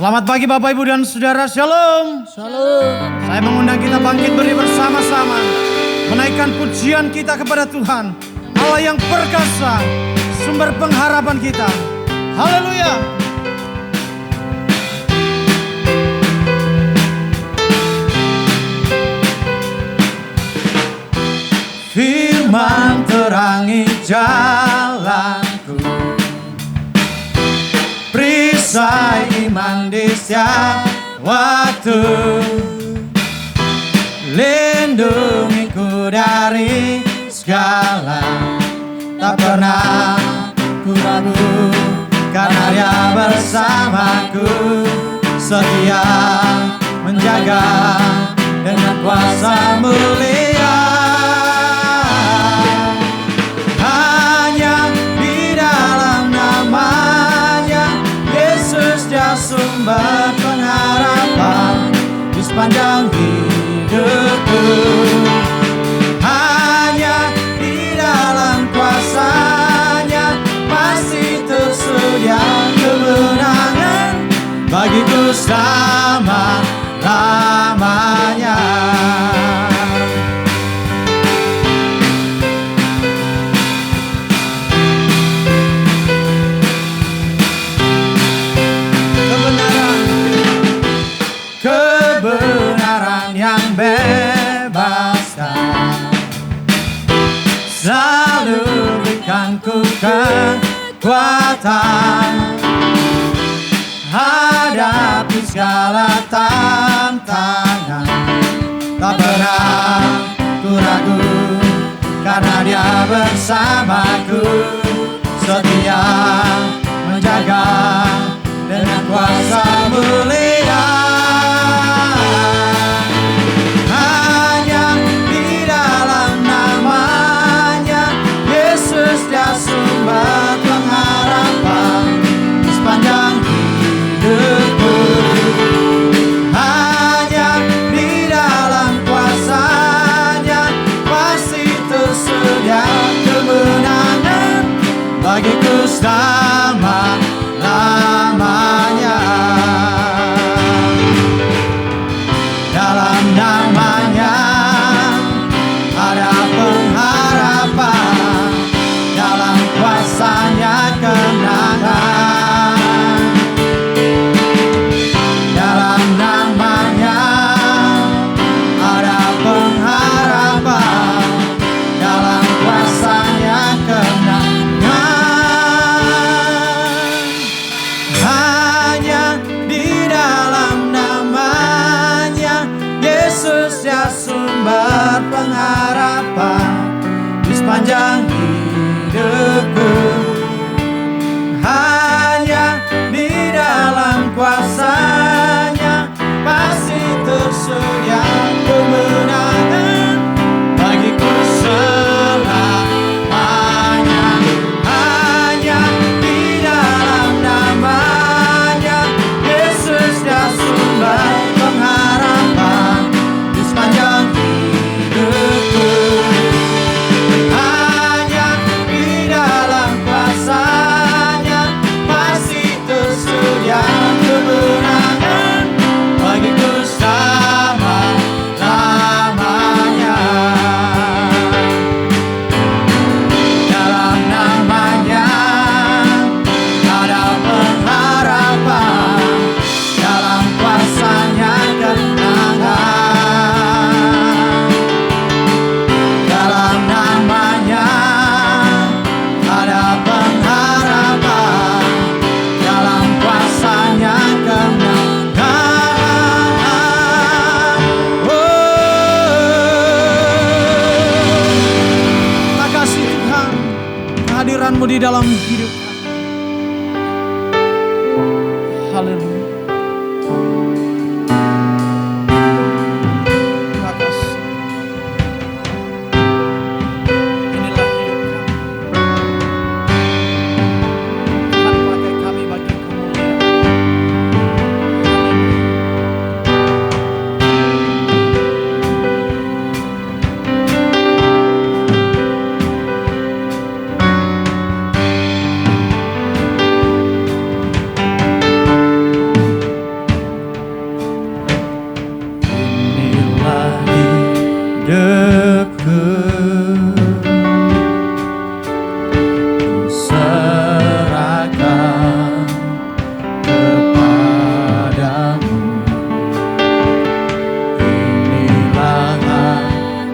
Selamat pagi Bapak Ibu dan Saudara, Shalom. Shalom. Saya mengundang kita bangkit berdiri bersama-sama, menaikkan pujian kita kepada Tuhan, Allah yang perkasa, sumber pengharapan kita. Haleluya. Firman terangi jalanku, perisai iman di setiap waktu, lindungiku dari segala, tak pernah ku ragu, karena Dia bersamaku, setia menjaga dengan kuasa mulia. Hanya di dalam namanya Yesus Dia sumber pengharapan di sepanjang hidupku. Hanya di dalam kuasa-Nya masih tersedia kemenangan bagiku selama-lamanya. Kebenaran yang bebaskan, selalu berikan ku kekuatan hadapi segala tantangan. Tak pernah ku ragu, karena Dia bersamaku, setia menjaga dengan kuasa mulia. Hanya di dalam namanya Yesus Dia sumber pengharapan di sepanjang hidupku. Hanya di dalam kuasa-Nya pasti tersedia kemenangan bagiku selama-lamanya. Dalam namanya ada pengharapan, dalam kuasa-Nya kemenangan. Dalam namanya ada pengharapan, dalam kuasa-Nya kemenangan. Hanya di dalam namanya Yesus Dia sumber pengharapan di sepanjang hidupku. Hanya di dalam kuasa-Nya pasti tersedia kemenangan bagiku selamanya. Hanya di dalam namanya Yesus Dia sumber pengharapan di sepanjang hidupku. Hanya di dalam kuasa-Nya pasti tersedia kemenangan bagiku selama-lamanya. Dalam namanya ada pengharapan, dalam kuasa-Nya kemenangan. Dalam namanya ada pengharapan, dalam kuasa-Nya kemenangan. Terima kasih Tuhan, kehadiran-Mu di dalam hidup kami. Haleluya. Terima kasih. Inilah hidup kami. Tuhan pakai kami bagi kemuliaan. Haleluya.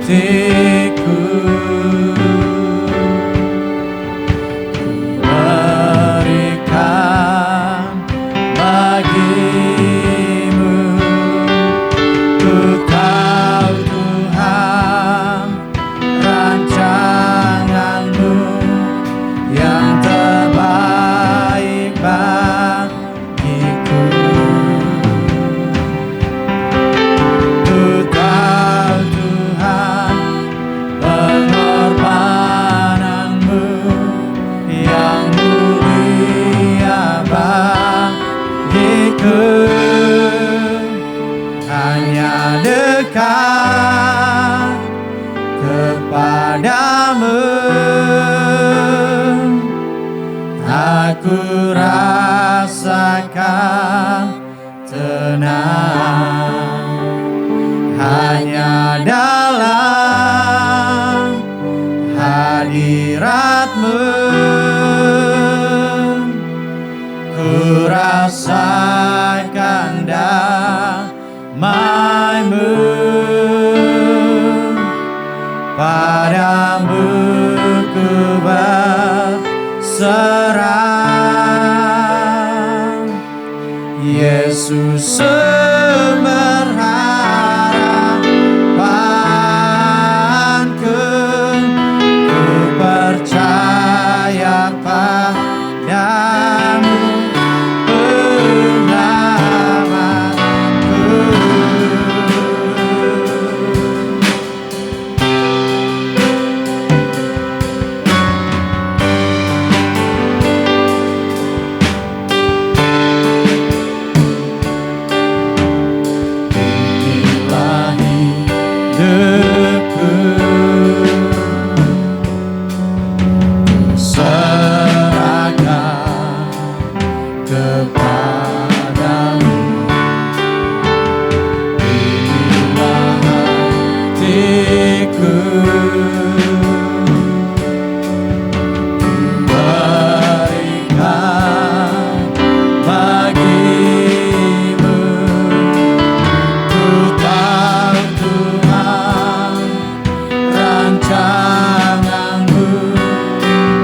hatiku. Berikan bagimu, ku tahu Tuhan rancanganmu yang terbaik bagiku. Ku tahu Tuhan pengorbananmu yang mulia bagiku. Hanya dekat kepadamu aku rasakan tenang. Hanya dalam hadiratmu ku rasakan damai-Mu. Padamu ku berserah, Yesus sumber harapanku. Ku percaya padamu, penyelamatku. Inilah hidupku, serahkan kepadamu. Inilah hatiku, berikan bagimu. Ku tahu Tuhan rancanganmu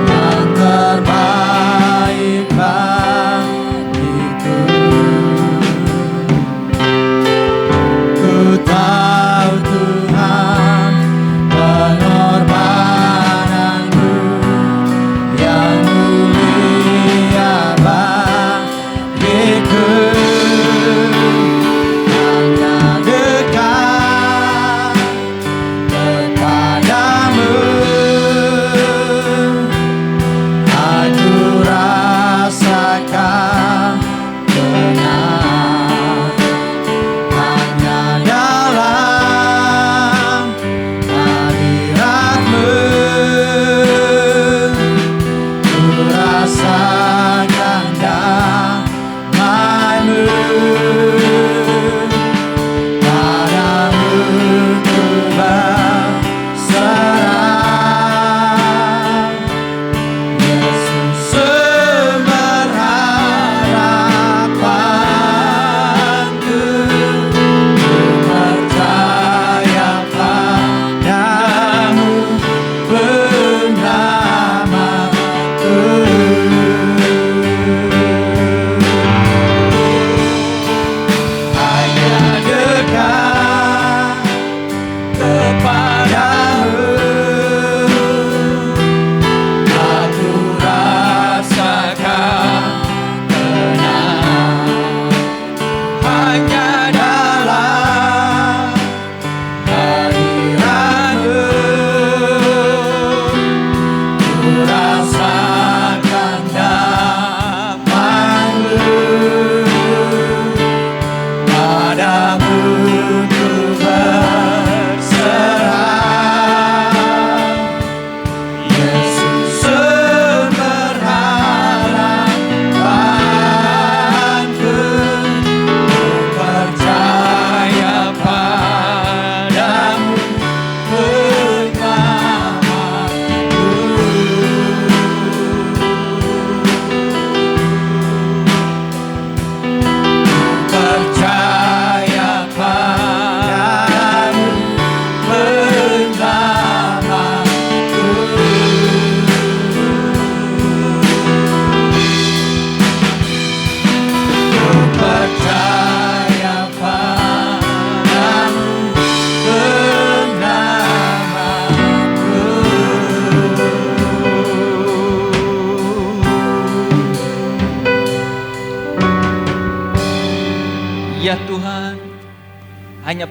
yang terbaik bagiku. Ku tahu Tuhan pengorbananmu yang mulia bagiku. Hanya dekat kepadamu aku rasakan tenang. Hanya dalam hadiratmu ku rasakan damai-Mu. Padamu ku berserah, Yesus sumber harapanku. Ku percaya padamu, penyelamatku. Hanya dekat kepadamu aku rasakan tenang. Hanya dalam hadiratmu ku rasakan damai-Mu. Padamu ku berserah,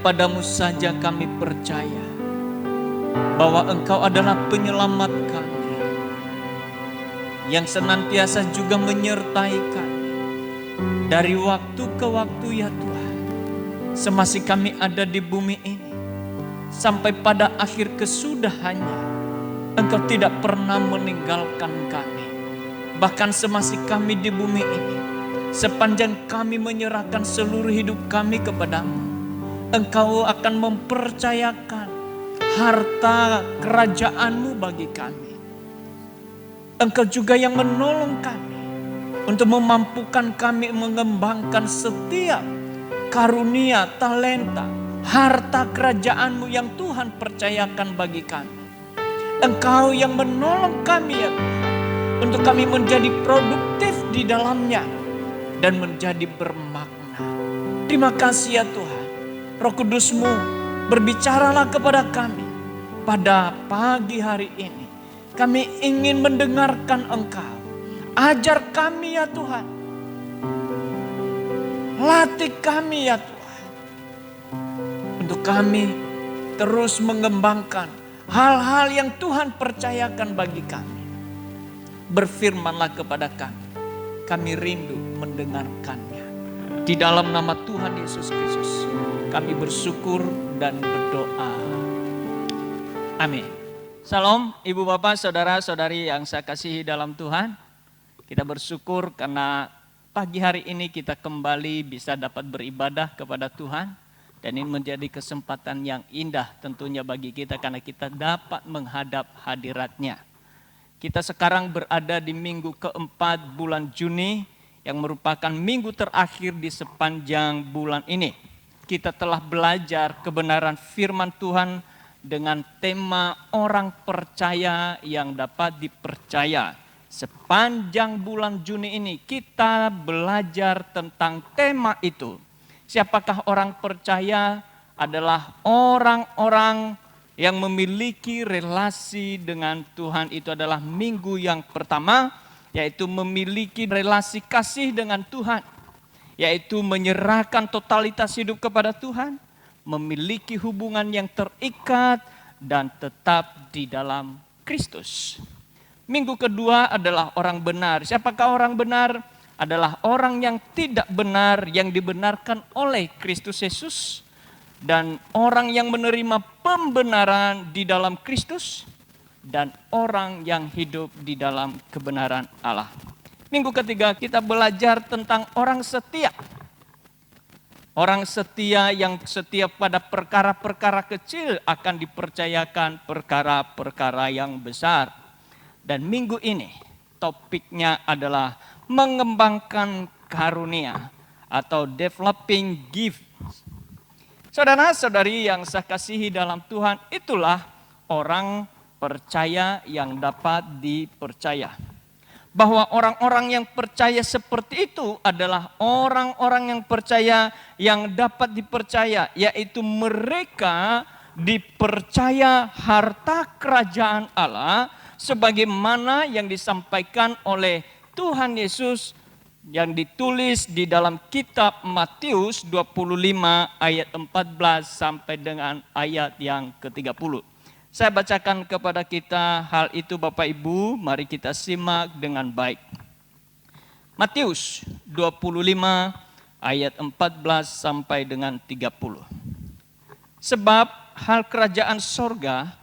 kepadamu saja kami percaya bahwa Engkau adalah penyelamat kami, yang senantiasa juga menyertai kami dari waktu ke waktu ya Tuhan. Semasih kami ada di bumi ini, sampai pada akhir kesudahannya, Engkau tidak pernah meninggalkan kami. Bahkan semasih kami di bumi ini, sepanjang kami menyerahkan seluruh hidup kami kepadamu, Engkau akan mempercayakan harta kerajaan-Mu bagi kami. Engkau juga yang menolong kami untuk memampukan kami mengembangkan setiap karunia, talenta, harta kerajaan-Mu yang Tuhan percayakan bagi kami. Engkau yang menolong kami ya Tuhan, untuk kami menjadi produktif di dalamnya dan menjadi bermakna. Terima kasih ya Tuhan. Roh Kudus-Mu berbicaralah kepada kami pada pagi hari ini. Kami ingin mendengarkan Engkau. Ajar kami ya Tuhan. Latih kami ya Tuhan. Untuk kami terus mengembangkan hal-hal yang Tuhan percayakan bagi kami. Berfirmanlah kepada kami. Kami rindu mendengarkannya. Di dalam nama Tuhan Yesus Kristus kami bersyukur dan berdoa. Amin. Salam Ibu Bapak, Saudara-saudari yang saya kasihi dalam Tuhan. Kita bersyukur karena pagi hari ini kita kembali bisa dapat beribadah kepada Tuhan. Dan ini menjadi kesempatan yang indah tentunya bagi kita karena kita dapat menghadap hadirat-Nya. Kita sekarang berada di minggu keempat bulan Juni yang merupakan minggu terakhir di sepanjang bulan ini. Kita telah belajar kebenaran firman Tuhan dengan tema orang percaya yang dapat dipercaya. Sepanjang bulan Juni ini kita belajar tentang tema itu. Siapakah orang percaya? Adalah orang-orang yang memiliki relasi dengan Tuhan. Itu adalah minggu yang pertama, yaitu memiliki relasi kasih dengan Tuhan, yaitu menyerahkan totalitas hidup kepada Tuhan, memiliki hubungan yang terikat dan tetap di dalam Kristus. Minggu kedua adalah orang benar. Siapakah orang benar? Adalah orang yang tidak benar, yang dibenarkan oleh Kristus Yesus, dan orang yang menerima pembenaran di dalam Kristus, dan orang yang hidup di dalam kebenaran Allah. Minggu ketiga kita belajar tentang orang setia. Orang setia yang setia pada perkara-perkara kecil akan dipercayakan perkara-perkara yang besar. Dan minggu ini topiknya adalah mengembangkan karunia atau developing gift. Saudara-saudari yang saya kasihi dalam Tuhan, itulah orang percaya yang dapat dipercaya. Bahwa orang-orang yang percaya seperti itu adalah orang-orang yang percaya yang dapat dipercaya, yaitu mereka dipercaya harta kerajaan Allah sebagaimana yang disampaikan oleh Tuhan Yesus yang ditulis di dalam kitab Matius 25 ayat 14 sampai dengan ayat yang ke-30. Saya bacakan kepada kita hal itu Bapak Ibu, mari kita simak dengan baik. Matius 25 ayat 14 sampai dengan 30. Sebab hal kerajaan sorga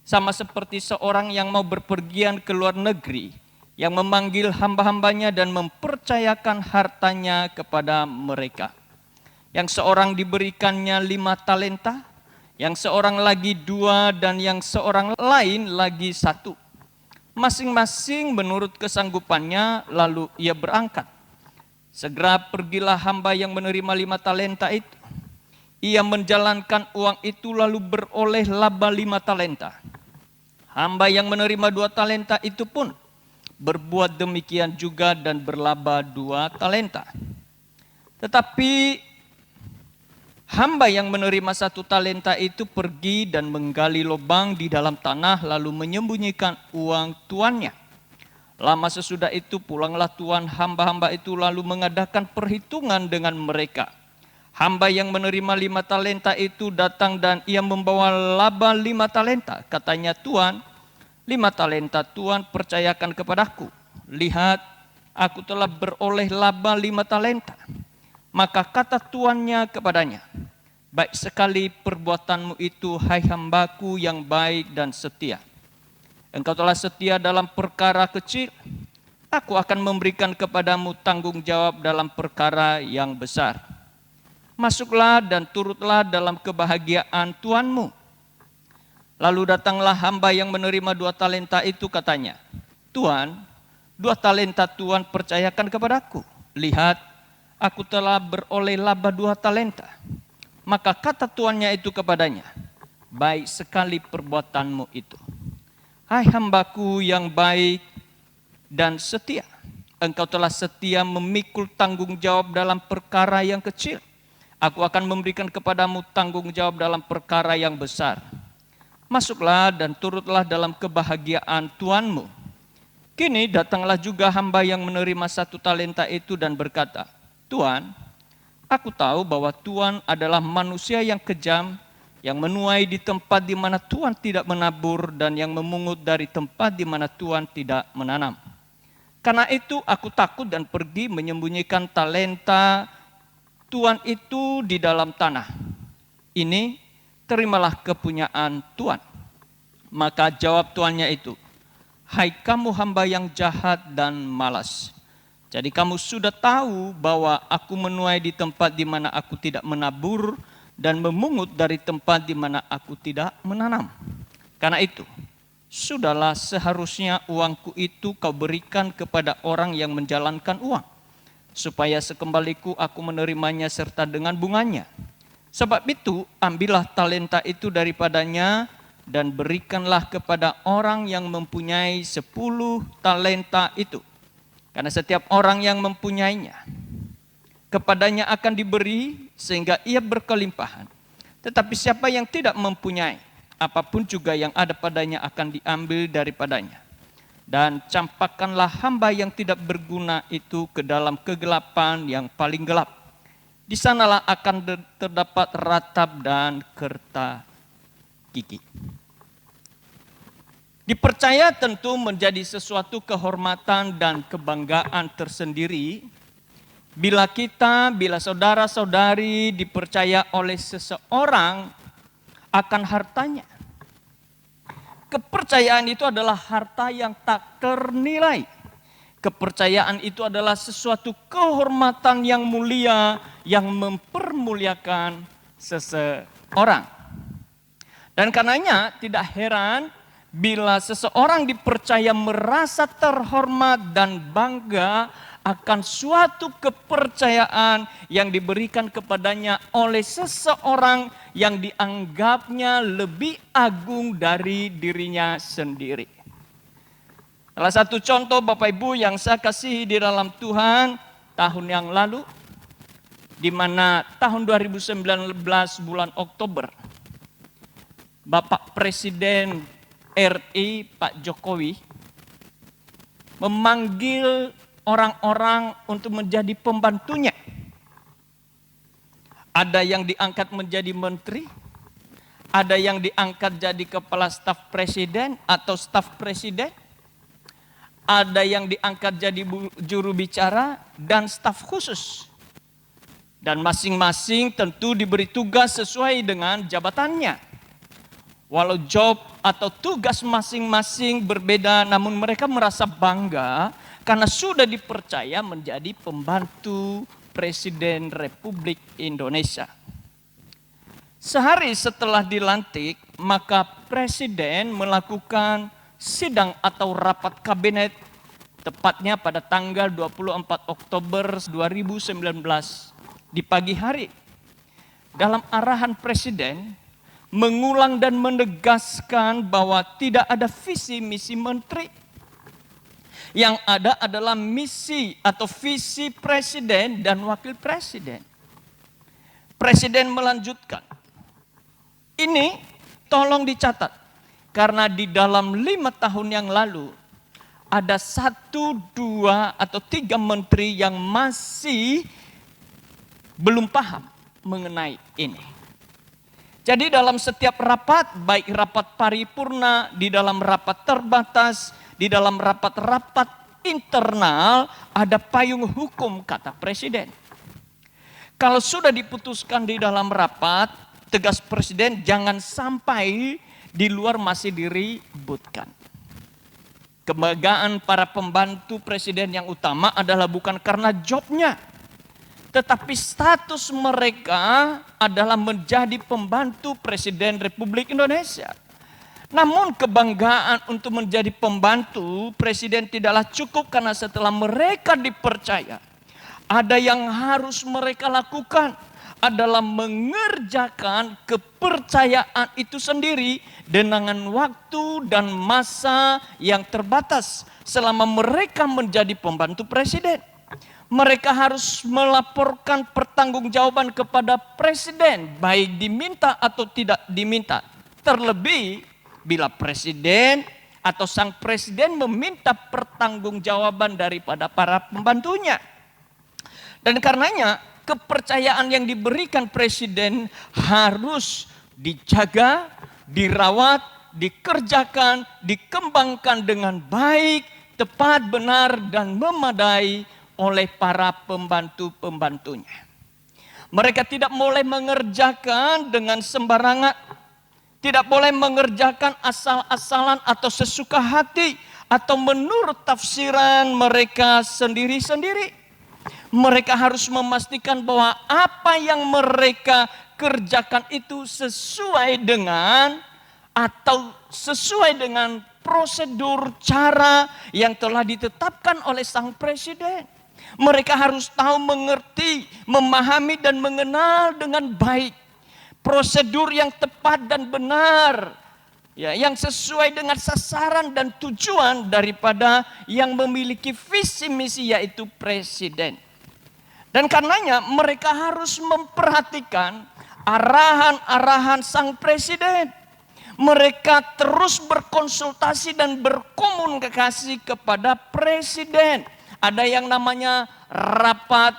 sama seperti seorang yang mau berpergian ke luar negeri, yang memanggil hamba-hambanya dan mempercayakan hartanya kepada mereka. Yang seorang diberikannya 5 talenta, yang seorang lagi 2, dan yang seorang lain lagi 1. Masing-masing menurut kesanggupannya, lalu ia berangkat. Segera pergilah hamba yang menerima 5 talenta itu. Ia menjalankan uang itu lalu beroleh laba 5 talenta. Hamba yang menerima 2 talenta itu pun berbuat demikian juga dan berlaba 2 talenta. Tetapi hamba yang menerima 1 talenta itu pergi dan menggali lubang di dalam tanah lalu menyembunyikan uang tuannya. Lama sesudah itu pulanglah tuan hamba-hamba itu lalu mengadakan perhitungan dengan mereka. Hamba yang menerima 5 talenta itu datang dan ia membawa laba 5 talenta. Katanya, Tuan, 5 talenta Tuan percayakan kepadaku. Lihat, aku telah beroleh laba 5 talenta. Maka kata tuannya kepadanya, baik sekali perbuatanmu itu, hai hambaku yang baik dan setia. Engkau telah setia dalam perkara kecil, aku akan memberikan kepadamu tanggung jawab dalam perkara yang besar. Masuklah dan turutlah dalam kebahagiaan tuanmu. Lalu datanglah hamba yang menerima 2 talenta itu, katanya, Tuan, 2 talenta Tuan percayakan kepadaku. Lihat, aku telah beroleh laba 2 talenta. Maka kata tuannya itu kepadanya, baik sekali perbuatanmu itu. Hai hambaku yang baik dan setia, engkau telah setia memikul tanggung jawab dalam perkara yang kecil. Aku akan memberikan kepadamu tanggung jawab dalam perkara yang besar. Masuklah dan turutlah dalam kebahagiaan tuanmu. Kini datanglah juga hamba yang menerima 1 talenta itu dan berkata, Tuan, aku tahu bahwa Tuan adalah manusia yang kejam, yang menuai di tempat di mana Tuan tidak menabur dan yang memungut dari tempat di mana Tuan tidak menanam. Karena itu aku takut dan pergi menyembunyikan talenta Tuan itu di dalam tanah. Ini terimalah kepunyaan Tuan. Maka jawab tuannya itu, hai kamu hamba yang jahat dan malas. Jadi kamu sudah tahu bahwa aku menuai di tempat di mana aku tidak menabur dan memungut dari tempat di mana aku tidak menanam. Karena itu, sudahlah seharusnya uangku itu kau berikan kepada orang yang menjalankan uang, supaya sekembaliku aku menerimanya serta dengan bunganya. Sebab itu ambillah talenta itu daripadanya dan berikanlah kepada orang yang mempunyai 10 talenta itu. Karena setiap orang yang mempunyainya, kepadanya akan diberi sehingga ia berkelimpahan. Tetapi siapa yang tidak mempunyai, apapun juga yang ada padanya akan diambil daripadanya. Dan campakkanlah hamba yang tidak berguna itu ke dalam kegelapan yang paling gelap. Di sanalah akan terdapat ratap dan kerta gigi. Dipercaya tentu menjadi sesuatu kehormatan dan kebanggaan tersendiri bila saudara-saudari dipercaya oleh seseorang akan hartanya. Kepercayaan itu adalah harta yang tak ternilai. Kepercayaan itu adalah sesuatu kehormatan yang mulia yang mempermuliakan seseorang. Dan karenanya tidak heran bila seseorang dipercaya merasa terhormat dan bangga akan suatu kepercayaan yang diberikan kepadanya oleh seseorang yang dianggapnya lebih agung dari dirinya sendiri. Salah satu contoh Bapak Ibu yang saya kasihi di dalam Tuhan tahun yang lalu, di mana tahun 2019 bulan Oktober, Bapak Presiden RI Pak Jokowi memanggil orang-orang untuk menjadi pembantunya. Ada yang diangkat menjadi menteri, ada yang diangkat jadi kepala staf presiden atau staf presiden, ada yang diangkat jadi juru bicara dan staf khusus. Dan masing-masing tentu diberi tugas sesuai dengan jabatannya. Walau job atau tugas masing-masing berbeda, namun mereka merasa bangga karena sudah dipercaya menjadi pembantu Presiden Republik Indonesia. Sehari setelah dilantik, maka Presiden melakukan sidang atau rapat kabinet tepatnya pada tanggal 24 Oktober 2019 di pagi hari. Dalam arahan Presiden mengulang dan menegaskan bahwa tidak ada visi misi menteri. Yang ada adalah misi atau visi presiden dan wakil presiden. Presiden melanjutkan, ini tolong dicatat, karena di dalam 5 tahun yang lalu ada 1, 2, atau 3 menteri yang masih belum paham, mengenai ini. Jadi dalam setiap rapat, baik rapat paripurna, di dalam rapat terbatas, di dalam rapat-rapat internal, ada payung hukum kata presiden. Kalau sudah diputuskan di dalam rapat, tegas presiden jangan sampai di luar masih diributkan. Kebanggaan para pembantu presiden yang utama adalah bukan karena jobnya, tetapi status mereka adalah menjadi pembantu Presiden Republik Indonesia. Namun kebanggaan untuk menjadi pembantu presiden tidaklah cukup, karena setelah mereka dipercaya, ada yang harus mereka lakukan adalah mengerjakan kepercayaan itu sendiri dengan waktu dan masa yang terbatas. Selama mereka menjadi pembantu presiden, mereka harus melaporkan pertanggungjawaban kepada presiden, baik diminta atau tidak diminta. Terlebih bila presiden atau sang presiden meminta pertanggungjawaban daripada para pembantunya. Dan karenanya kepercayaan yang diberikan presiden harus dijaga, dirawat, dikerjakan, dikembangkan dengan baik, tepat, benar, dan memadai oleh para pembantu-pembantunya. Mereka tidak boleh mengerjakan dengan sembarangan, tidak boleh mengerjakan asal-asalan atau sesuka hati, atau menurut tafsiran mereka sendiri-sendiri. Mereka harus memastikan bahwa apa yang mereka kerjakan itu sesuai dengan prosedur cara yang telah ditetapkan oleh sang presiden. Mereka harus tahu, mengerti, memahami dan mengenal dengan baik prosedur yang tepat dan benar, ya, yang sesuai dengan sasaran dan tujuan daripada yang memiliki visi misi, yaitu presiden. Dan karenanya mereka harus memperhatikan arahan-arahan sang presiden. Mereka terus berkonsultasi dan berkomunikasi kepada presiden. Ada yang namanya rapat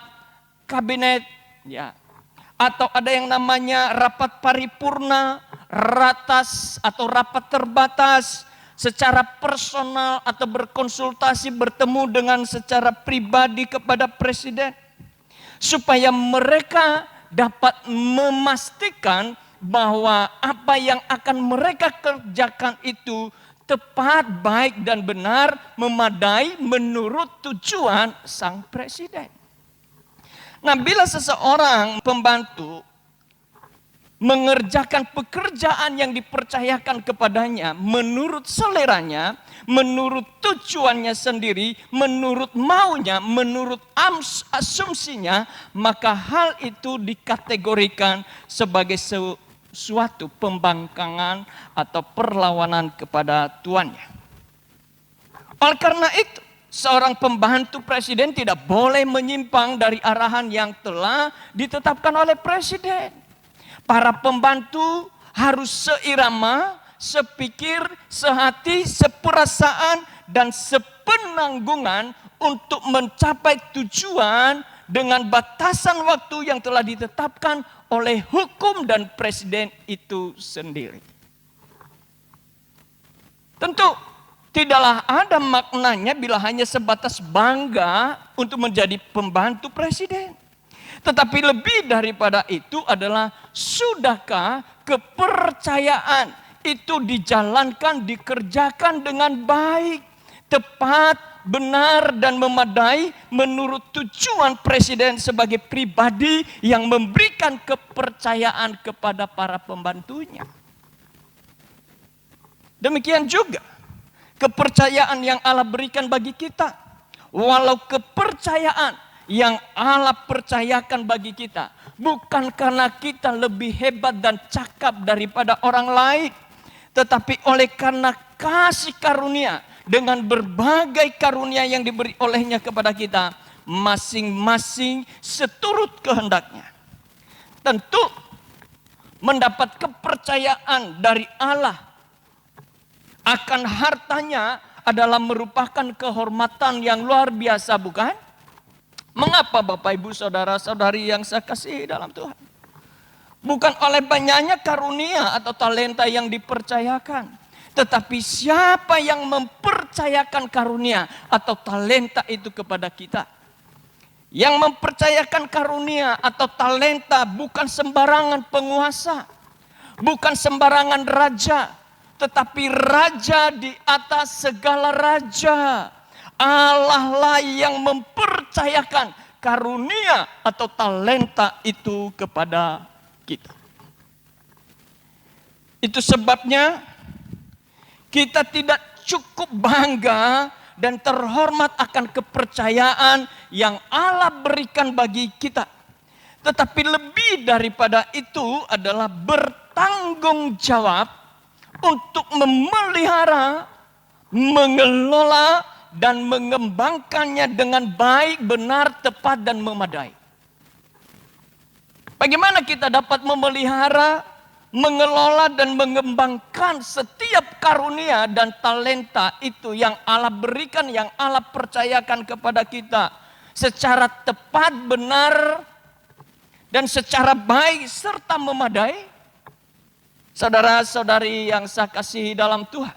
kabinet, ya, atau ada yang namanya rapat paripurna, ratas atau rapat terbatas, secara personal atau berkonsultasi, bertemu dengan secara pribadi kepada presiden, supaya mereka dapat memastikan bahwa apa yang akan mereka kerjakan itu tepat, baik, dan benar, memadai menurut tujuan sang presiden. Nah, bila seseorang pembantu mengerjakan pekerjaan yang dipercayakan kepadanya menurut seleranya, menurut tujuannya sendiri, menurut maunya, menurut asumsinya, maka hal itu dikategorikan sebagai suatu pembangkangan atau perlawanan kepada tuannya. Oleh karena itu, seorang pembantu presiden tidak boleh menyimpang dari arahan yang telah ditetapkan oleh presiden. Para pembantu harus seirama, sepikir, sehati, seperasaan, dan sepenanggungan untuk mencapai tujuan dengan batasan waktu yang telah ditetapkan oleh hukum dan presiden itu sendiri. Tentu tidaklah ada maknanya bila hanya sebatas bangga untuk menjadi pembantu presiden. Tetapi lebih daripada itu adalah, sudahkah kepercayaan itu dijalankan, dikerjakan dengan baik, tepat, benar, dan memadai menurut tujuan presiden sebagai pribadi yang memberikan kepercayaan kepada para pembantunya. Demikian juga kepercayaan yang Allah berikan bagi kita. Walau kepercayaan yang Allah percayakan bagi kita bukan karena kita lebih hebat dan cakap daripada orang lain, tetapi oleh karena kasih karunia dengan berbagai karunia yang diberi olehnya kepada kita, masing-masing seturut kehendaknya. Tentu mendapat kepercayaan dari Allah akan hartanya adalah merupakan kehormatan yang luar biasa, bukan? Mengapa Bapak Ibu Saudara-saudari yang saya kasihi dalam Tuhan? Bukan oleh banyaknya karunia atau talenta yang dipercayakan. Tetapi siapa yang mempercayakan karunia atau talenta itu kepada kita. Yang mempercayakan karunia atau talenta bukan sembarangan penguasa. Bukan sembarangan raja. Tetapi raja di atas segala raja. Allah lah yang mempercayakan karunia atau talenta itu kepada kita. Itu sebabnya kita tidak cukup bangga dan terhormat akan kepercayaan yang Allah berikan bagi kita. Tetapi lebih daripada itu adalah bertanggung jawab untuk memelihara, mengelola, dan mengembangkannya dengan baik, benar, tepat, dan memadai. Bagaimana kita dapat memelihara, mengelola, dan mengembangkan setiap karunia dan talenta itu yang Allah berikan, yang Allah percayakan kepada kita secara tepat, benar, dan secara baik serta memadai? Saudara-saudari yang saya kasihi dalam Tuhan,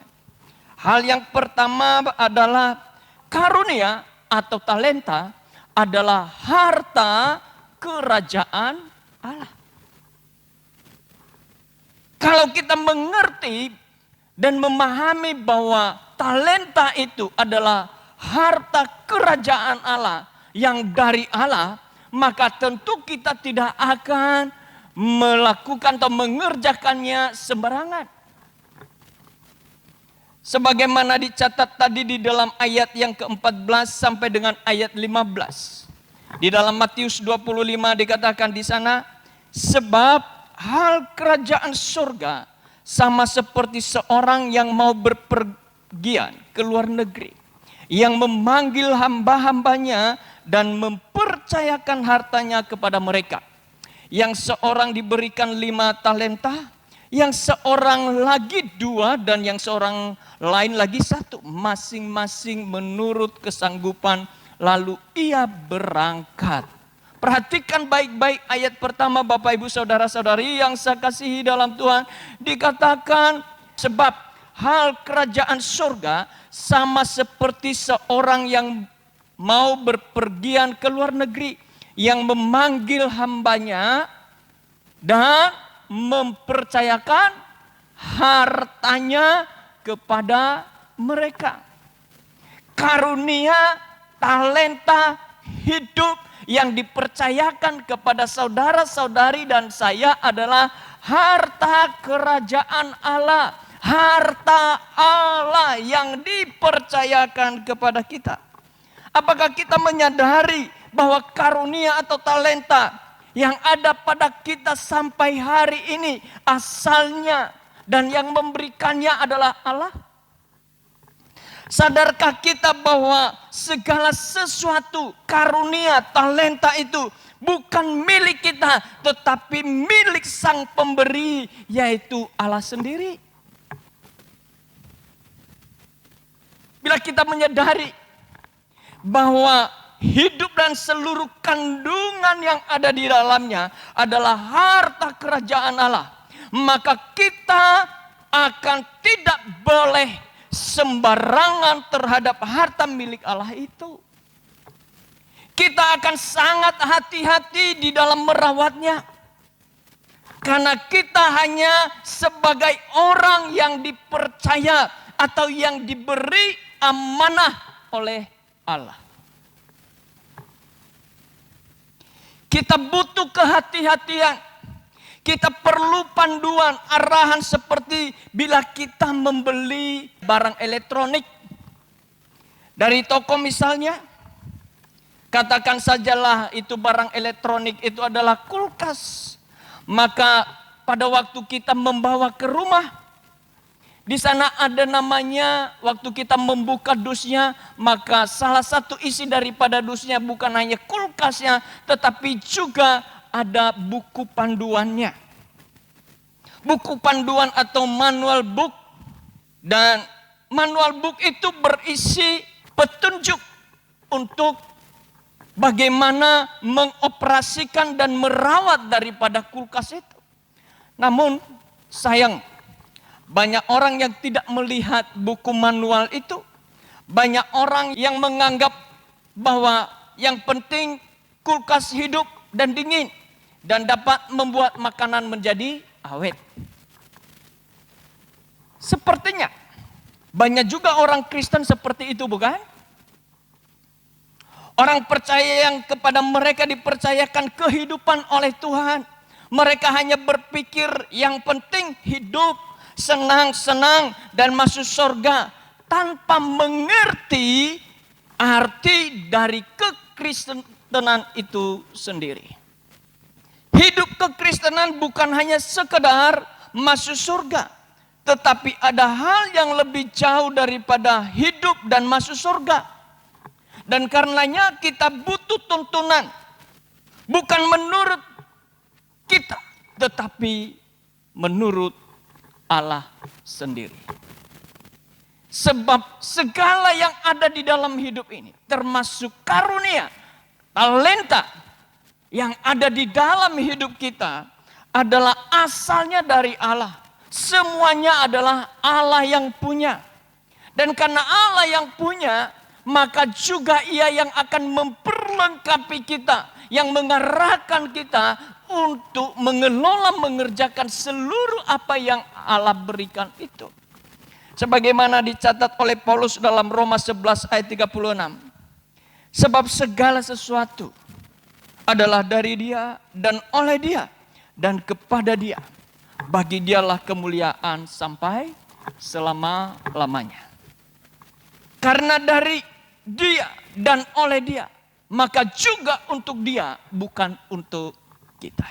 hal yang pertama adalah karunia atau talenta adalah harta kerajaan Allah. Kalau kita mengerti dan memahami bahwa talenta itu adalah harta kerajaan Allah yang dari Allah, maka tentu kita tidak akan melakukan atau mengerjakannya sembarangan. Sebagaimana dicatat tadi di dalam ayat yang ke-14 sampai dengan ayat 15. Di dalam Matius 25 dikatakan di sana, sebab hal kerajaan surga sama seperti seorang yang mau berpergian ke luar negeri, yang memanggil hamba-hambanya dan mempercayakan hartanya kepada mereka. Yang seorang diberikan 5 talenta, yang seorang lagi 2, dan yang seorang lain lagi 1. Masing-masing menurut kesanggupan, lalu ia berangkat. Perhatikan baik-baik ayat pertama Bapak Ibu Saudara-saudari yang saya kasihi dalam Tuhan. Dikatakan sebab hal kerajaan surga sama seperti seorang yang mau berpergian ke luar negeri, yang memanggil hambanya dan mempercayakan hartanya kepada mereka. Karunia, talenta, hidup yang dipercayakan kepada saudara-saudari dan saya adalah harta kerajaan Allah. Harta Allah yang dipercayakan kepada kita. Apakah kita menyadari bahwa karunia atau talenta yang ada pada kita sampai hari ini asalnya dan yang memberikannya adalah Allah? Sadarkah kita bahwa segala sesuatu, karunia, talenta itu bukan milik kita, tetapi milik Sang Pemberi, yaitu Allah sendiri. Bila kita menyadari bahwa hidup dan seluruh kandungan yang ada di dalamnya adalah harta kerajaan Allah, maka kita akan tidak boleh sembarangan terhadap harta milik Allah itu. Kita akan sangat hati-hati di dalam merawatnya. Karena kita hanya sebagai orang yang dipercaya atau yang diberi amanah oleh Allah. Kita butuh kehati-hatian. Kita perlu panduan, arahan seperti bila kita membeli barang elektronik dari toko misalnya. Katakan sajalah itu barang elektronik itu adalah kulkas. Maka pada waktu kita membawa ke rumah, di sana ada namanya, waktu kita membuka dusnya, maka salah satu isi daripada dusnya bukan hanya kulkasnya, tetapi juga ada buku panduannya. Buku panduan atau manual book. Dan manual book itu berisi petunjuk untuk bagaimana mengoperasikan dan merawat daripada kulkas itu. Namun sayang, banyak orang yang tidak melihat buku manual itu. Banyak orang yang menganggap bahwa yang penting kulkas hidup dan dingin dan dapat membuat makanan menjadi awet. Sepertinya banyak juga orang Kristen seperti itu, bukan? Orang percaya yang kepada mereka dipercayakan kehidupan oleh Tuhan. Mereka hanya berpikir yang penting hidup, senang-senang dan masuk surga. Tanpa mengerti arti dari kekristenan itu sendiri. Hidup kekristenan bukan hanya sekedar masuk surga. Tetapi ada hal yang lebih jauh daripada hidup dan masuk surga. Dan karenanya kita butuh tuntunan. Bukan menurut kita, tetapi menurut Allah sendiri. Sebab segala yang ada di dalam hidup ini, termasuk karunia, talenta yang ada di dalam hidup kita, adalah asalnya dari Allah. Semuanya adalah Allah yang punya. Dan karena Allah yang punya, maka juga Ia yang akan memperlengkapi kita, yang mengarahkan kita untuk mengelola, mengerjakan seluruh apa yang Allah berikan itu. Sebagaimana dicatat oleh Paulus dalam Roma 11 ayat 36. Sebab segala sesuatu adalah dari Dia dan oleh Dia dan kepada Dia. Bagi Dialah kemuliaan sampai selama-lamanya. Karena dari Dia dan oleh Dia, maka juga untuk Dia, bukan untuk kita.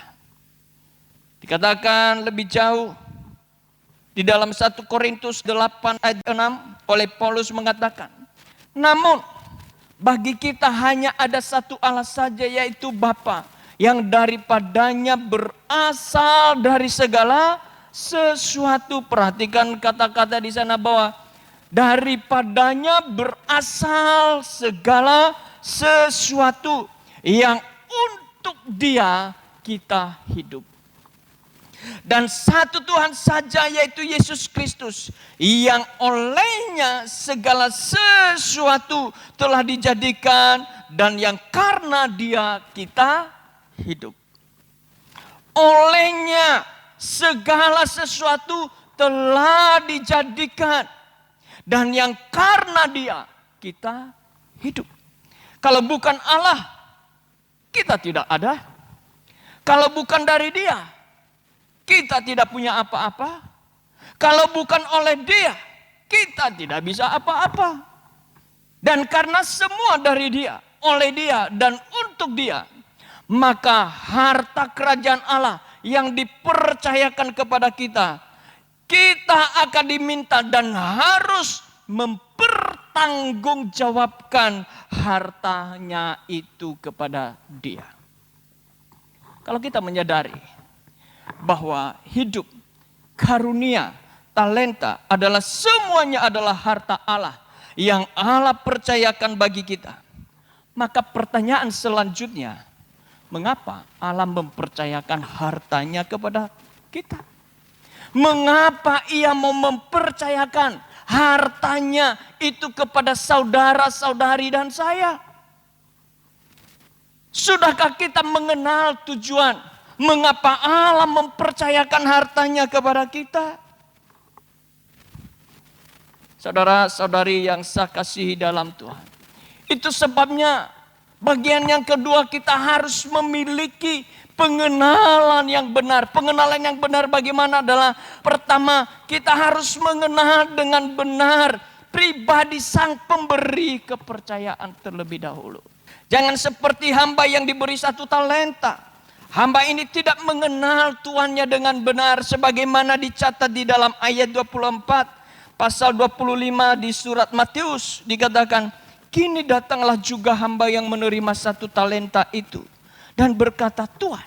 Dikatakan lebih jauh di dalam 1 Korintus 8 ayat 6 oleh Paulus mengatakan, namun bagi kita hanya ada satu Allah saja, yaitu Bapa, yang daripadanya berasal dari segala sesuatu. Perhatikan kata-kata di sana bahwa daripadanya berasal segala sesuatu, yang untuk Dia kita hidup. Dan satu Tuhan saja, yaitu Yesus Kristus, yang olehnya segala sesuatu telah dijadikan dan yang karena Dia kita hidup. Olehnya segala sesuatu telah dijadikan dan yang karena Dia kita hidup. Kalau bukan Allah, kita tidak ada. Kalau bukan dari Dia, kita tidak punya apa-apa. Kalau bukan oleh Dia, kita tidak bisa apa-apa. Dan karena semua dari Dia, oleh Dia, dan untuk Dia, maka harta kerajaan Allah yang dipercayakan kepada kita, kita akan diminta dan harus mempertanggungjawabkan hartanya itu kepada Dia. Kalau kita menyadari bahwa hidup, karunia, talenta adalah semuanya adalah harta Allah yang Allah percayakan bagi kita, maka pertanyaan selanjutnya, mengapa Allah mempercayakan hartanya kepada kita? Mengapa Ia mau mempercayakan hartanya itu kepada saudara-saudari dan saya? Sudahkah kita mengenal tujuan mengapa Allah mempercayakan hartanya kepada kita? Saudara-saudari yang saya kasihi dalam Tuhan, itu sebabnya bagian yang kedua, kita harus memiliki pengenalan yang benar. Pengenalan yang benar bagaimana adalah, pertama, kita harus mengenal dengan benar pribadi sang pemberi kepercayaan terlebih dahulu. Jangan seperti hamba yang diberi 1 talenta. Hamba ini tidak mengenal tuannya dengan benar, sebagaimana dicatat di dalam ayat 24, pasal 25 di surat Matius, dikatakan, kini datanglah juga hamba yang menerima 1 talenta itu dan berkata, Tuhan,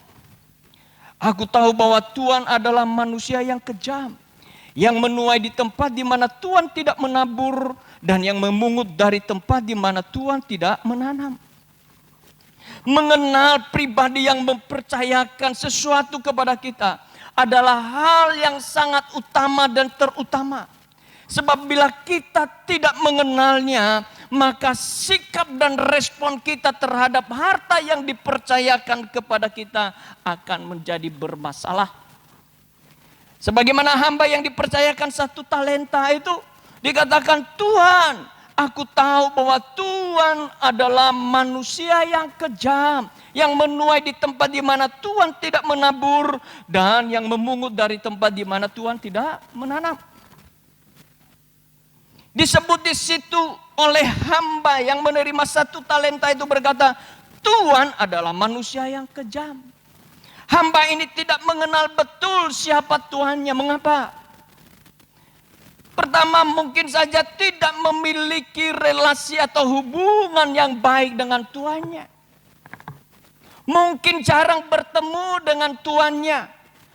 aku tahu bahwa Tuhan adalah manusia yang kejam, yang menuai di tempat di mana Tuhan tidak menabur dan yang memungut dari tempat di mana Tuhan tidak menanam. Mengenal pribadi yang mempercayakan sesuatu kepada kita adalah hal yang sangat utama dan terutama. Sebab bila kita tidak mengenalnya, maka sikap dan respon kita terhadap harta yang dipercayakan kepada kita akan menjadi bermasalah. Sebagaimana hamba yang dipercayakan 1 talenta itu dikatakan, Tuhan, aku tahu bahwa Tuhan adalah manusia yang kejam, yang menuai di tempat di mana Tuhan tidak menabur, dan yang memungut dari tempat di mana Tuhan tidak menanam. Disebut di situ oleh hamba yang menerima 1 talenta itu berkata, Tuhan adalah manusia yang kejam. Hamba ini tidak mengenal betul siapa Tuhannya. Mengapa? Pertama, mungkin saja tidak memiliki relasi atau hubungan yang baik dengan tuannya. Mungkin jarang bertemu dengan tuannya.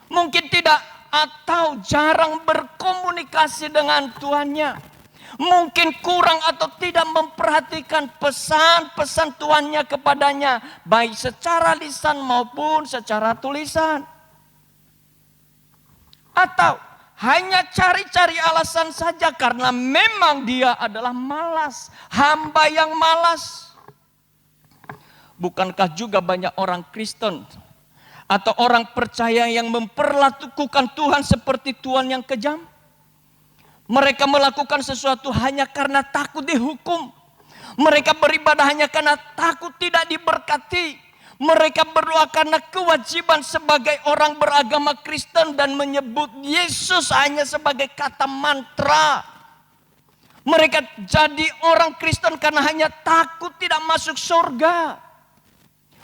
Mungkin tidak atau jarang berkomunikasi dengan tuannya. Mungkin kurang atau tidak memperhatikan pesan-pesan tuannya kepadanya, baik secara lisan maupun secara tulisan. Atau hanya cari-cari alasan saja karena memang dia adalah malas, hamba yang malas. Bukankah juga banyak orang Kristen atau orang percaya yang memperlakukan Tuhan seperti Tuhan yang kejam? Mereka melakukan sesuatu hanya karena takut dihukum. Mereka beribadah hanya karena takut tidak diberkati. Mereka berdoa karena kewajiban sebagai orang beragama Kristen dan menyebut Yesus hanya sebagai kata mantra. Mereka jadi orang Kristen karena hanya takut tidak masuk surga.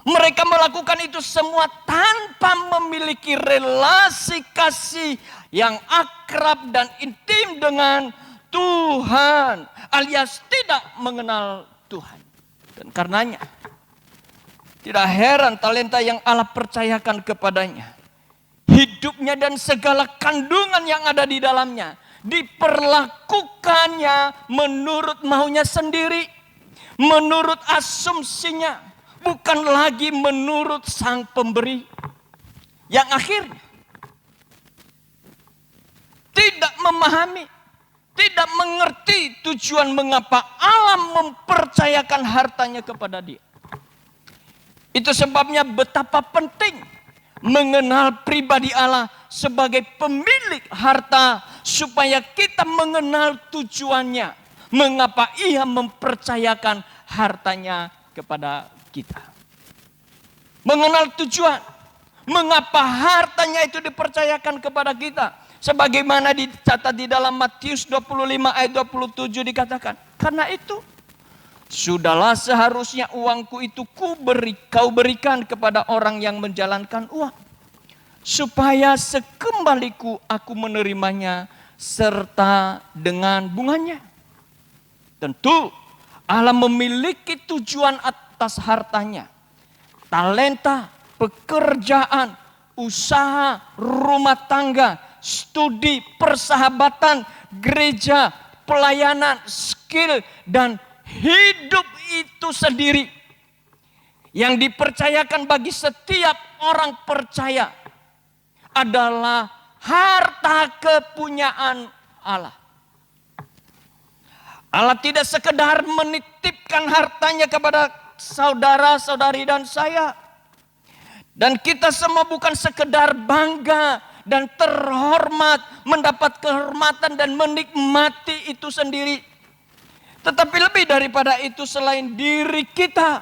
Mereka melakukan itu semua tanpa memiliki relasi kasih yang akrab dan intim dengan Tuhan, alias tidak mengenal Tuhan. Dan karenanya tidak heran talenta yang Allah percayakan kepadanya, hidupnya dan segala kandungan yang ada di dalamnya diperlakukannya menurut maunya sendiri, menurut asumsinya, bukan lagi menurut sang pemberi. Yang akhirnya tidak memahami, tidak mengerti tujuan mengapa Allah mempercayakan hartanya kepada dia. Itu sebabnya betapa penting mengenal pribadi Allah sebagai pemilik harta, supaya kita mengenal tujuannya, mengapa Ia mempercayakan hartanya kepada kita. Mengenal tujuan, mengapa hartanya itu dipercayakan kepada kita. Sebagaimana dicatat di dalam Matius 25 ayat 27 dikatakan, karena itu sudahlah seharusnya uangku itu kau berikan kepada orang yang menjalankan uang, supaya sekembaliku aku menerimanya serta dengan bunganya. Tentu Allah memiliki tujuan atas hartanya. Talenta, pekerjaan, usaha, rumah tangga, studi, persahabatan, gereja, pelayanan, skill, dan hidup itu sendiri yang dipercayakan bagi setiap orang percaya adalah harta kepunyaan Allah. Allah tidak sekedar menitipkan hartanya kepada saudara-saudari dan saya. Dan kita semua bukan sekedar bangga dan terhormat, mendapat kehormatan dan menikmati itu sendiri. Tetapi lebih daripada itu, selain diri kita,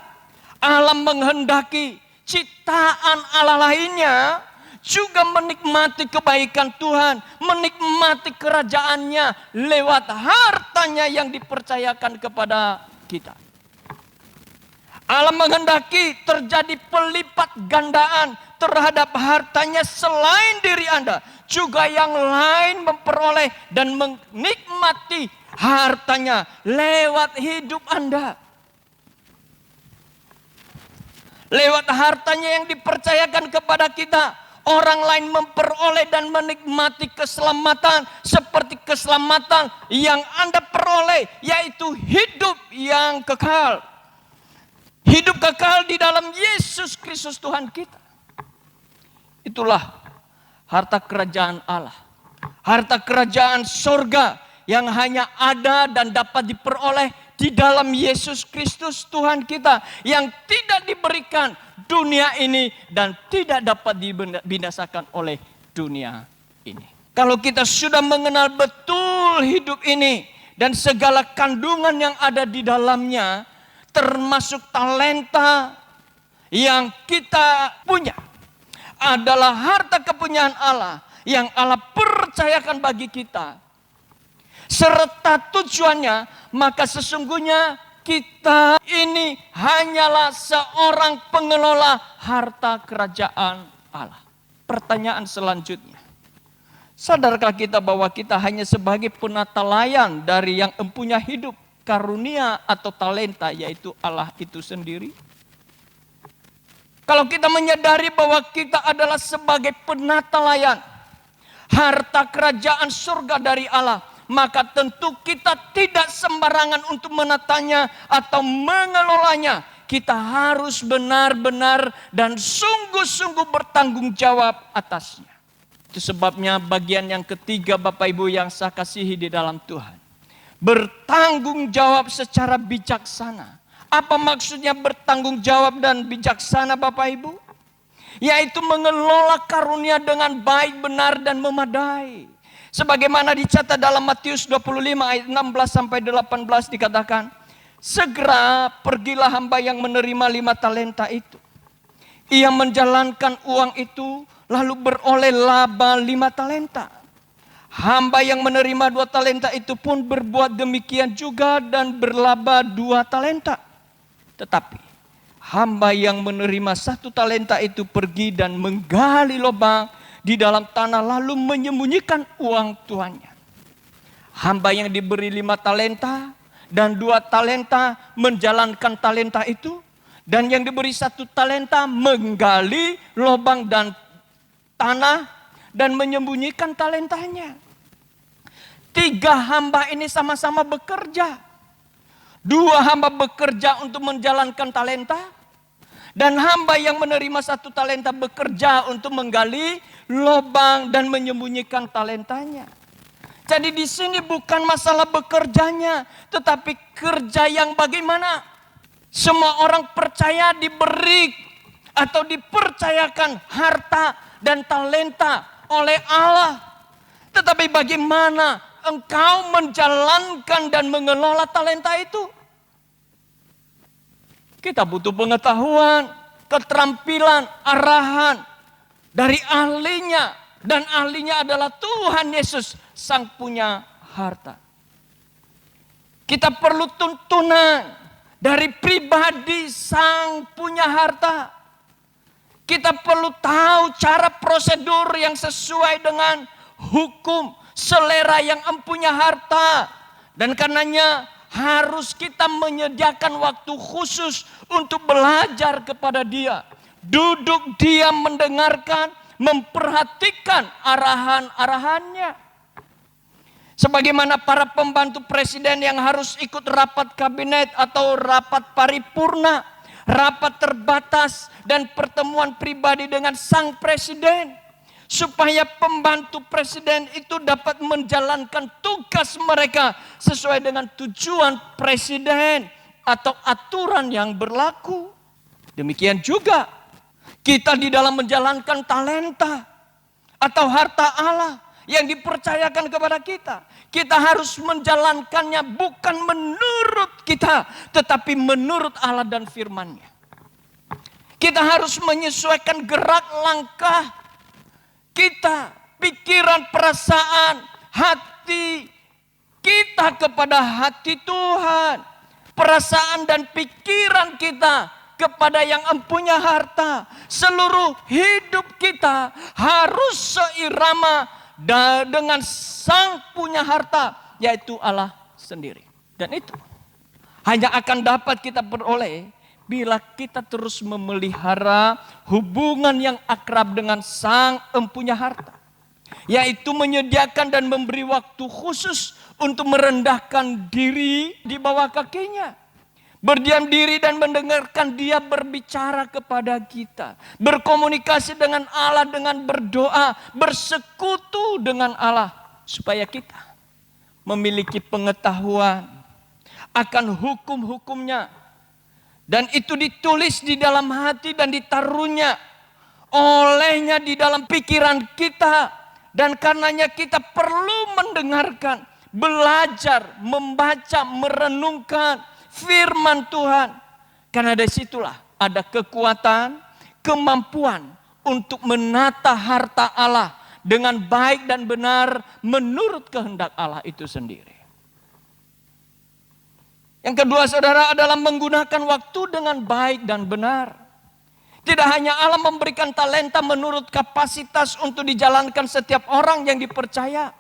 Allah menghendaki ciptaan Allah lainnya juga menikmati kebaikan Tuhan, menikmati kerajaannya lewat hartanya yang dipercayakan kepada kita. Allah menghendaki terjadi pelipat gandaan terhadap hartanya selain diri Anda. Juga yang lain memperoleh dan menikmati hartanya lewat hidup Anda. Lewat hartanya yang dipercayakan kepada kita, orang lain memperoleh dan menikmati keselamatan seperti keselamatan yang Anda peroleh, yaitu hidup yang kekal. Hidup kekal di dalam Yesus Kristus Tuhan kita. Itulah harta kerajaan Allah. Harta kerajaan surga yang hanya ada dan dapat diperoleh di dalam Yesus Kristus Tuhan kita. Yang tidak diberikan dunia ini dan tidak dapat dibinasakan oleh dunia ini. Kalau kita sudah mengenal betul hidup ini dan segala kandungan yang ada di dalamnya, termasuk talenta yang kita punya, adalah harta kepunyaan Allah yang Allah percayakan bagi kita, serta tujuannya, maka sesungguhnya kita ini hanyalah seorang pengelola harta kerajaan Allah. Pertanyaan selanjutnya, sadarkah kita bahwa kita hanya sebagai penata layan dari yang empunya hidup, karunia atau talenta, yaitu Allah itu sendiri? Kalau kita menyadari bahwa kita adalah sebagai penata layan harta kerajaan surga dari Allah, maka tentu kita tidak sembarangan untuk menatanya atau mengelolanya. Kita harus benar-benar dan sungguh-sungguh bertanggung jawab atasnya. Itu sebabnya bagian yang ketiga, Bapak Ibu yang saya kasihi di dalam Tuhan, bertanggung jawab secara bijaksana. Apa maksudnya bertanggung jawab dan bijaksana, Bapak Ibu? Yaitu mengelola karunia dengan baik, benar, dan memadai. Sebagaimana dicatat dalam Matius 25 ayat 16 sampai 18 dikatakan, segera pergilah hamba yang menerima 5 talenta itu. Ia menjalankan uang itu lalu beroleh laba 5 talenta. Hamba yang menerima 2 talenta itu pun berbuat demikian juga dan berlaba 2 talenta. Tetapi hamba yang menerima 1 talenta itu pergi dan menggali lubang di dalam tanah lalu menyembunyikan uang tuannya. Hamba yang diberi 5 talenta dan 2 talenta menjalankan talenta itu. Dan yang diberi 1 talenta menggali lubang dan tanah dan menyembunyikan talentanya. 3 hamba ini sama-sama bekerja. 2 hamba bekerja untuk menjalankan talenta. Dan hamba yang menerima 1 talenta bekerja untuk menggali lubang dan menyembunyikan talentanya. Jadi di sini bukan masalah bekerjanya, tetapi kerja yang bagaimana. Semua orang percaya diberi atau dipercayakan harta dan talenta oleh Allah. Tetapi bagaimana engkau menjalankan dan mengelola talenta itu? Kita butuh pengetahuan, keterampilan, arahan dari ahlinya. Dan ahlinya adalah Tuhan Yesus, sang punya harta. Kita perlu tuntunan dari pribadi sang punya harta. Kita perlu tahu cara prosedur yang sesuai dengan hukum selera yang empunya harta. Dan karenanya harus kita menyediakan waktu khusus untuk belajar kepada dia. Duduk diam mendengarkan, memperhatikan arahan-arahannya. Sebagaimana para pembantu presiden yang harus ikut rapat kabinet atau rapat paripurna, rapat terbatas dan pertemuan pribadi dengan sang presiden. Supaya pembantu presiden itu dapat menjalankan tugas mereka sesuai dengan tujuan presiden atau aturan yang berlaku. Demikian juga kita di dalam menjalankan talenta atau harta Allah yang dipercayakan kepada kita. Kita harus menjalankannya bukan menurut kita, tetapi menurut Allah dan firman-Nya. Kita harus menyesuaikan gerak langkah kita, pikiran, perasaan, hati kita kepada hati Tuhan. Perasaan dan pikiran kita kepada yang empunya harta. Seluruh hidup kita harus seirama dengan sang punya harta, yaitu Allah sendiri. Dan itu hanya akan dapat kita peroleh bila kita terus memelihara hubungan yang akrab dengan sang empunya harta. Yaitu menyediakan dan memberi waktu khusus untuk merendahkan diri di bawah kakinya. Berdiam diri dan mendengarkan Dia berbicara kepada kita. Berkomunikasi dengan Allah dengan berdoa. Bersekutu dengan Allah. Supaya kita memiliki pengetahuan akan hukum-hukumnya. Dan itu ditulis di dalam hati dan ditaruhnya olehnya di dalam pikiran kita. Dan karenanya kita perlu mendengarkan, belajar, membaca, merenungkan firman Tuhan. Karena dari situlah ada kekuatan, kemampuan untuk menata harta Allah dengan baik dan benar menurut kehendak Allah itu sendiri. Yang kedua saudara adalah menggunakan waktu dengan baik dan benar. Tidak hanya Allah memberikan talenta menurut kapasitas untuk dijalankan setiap orang yang dipercaya.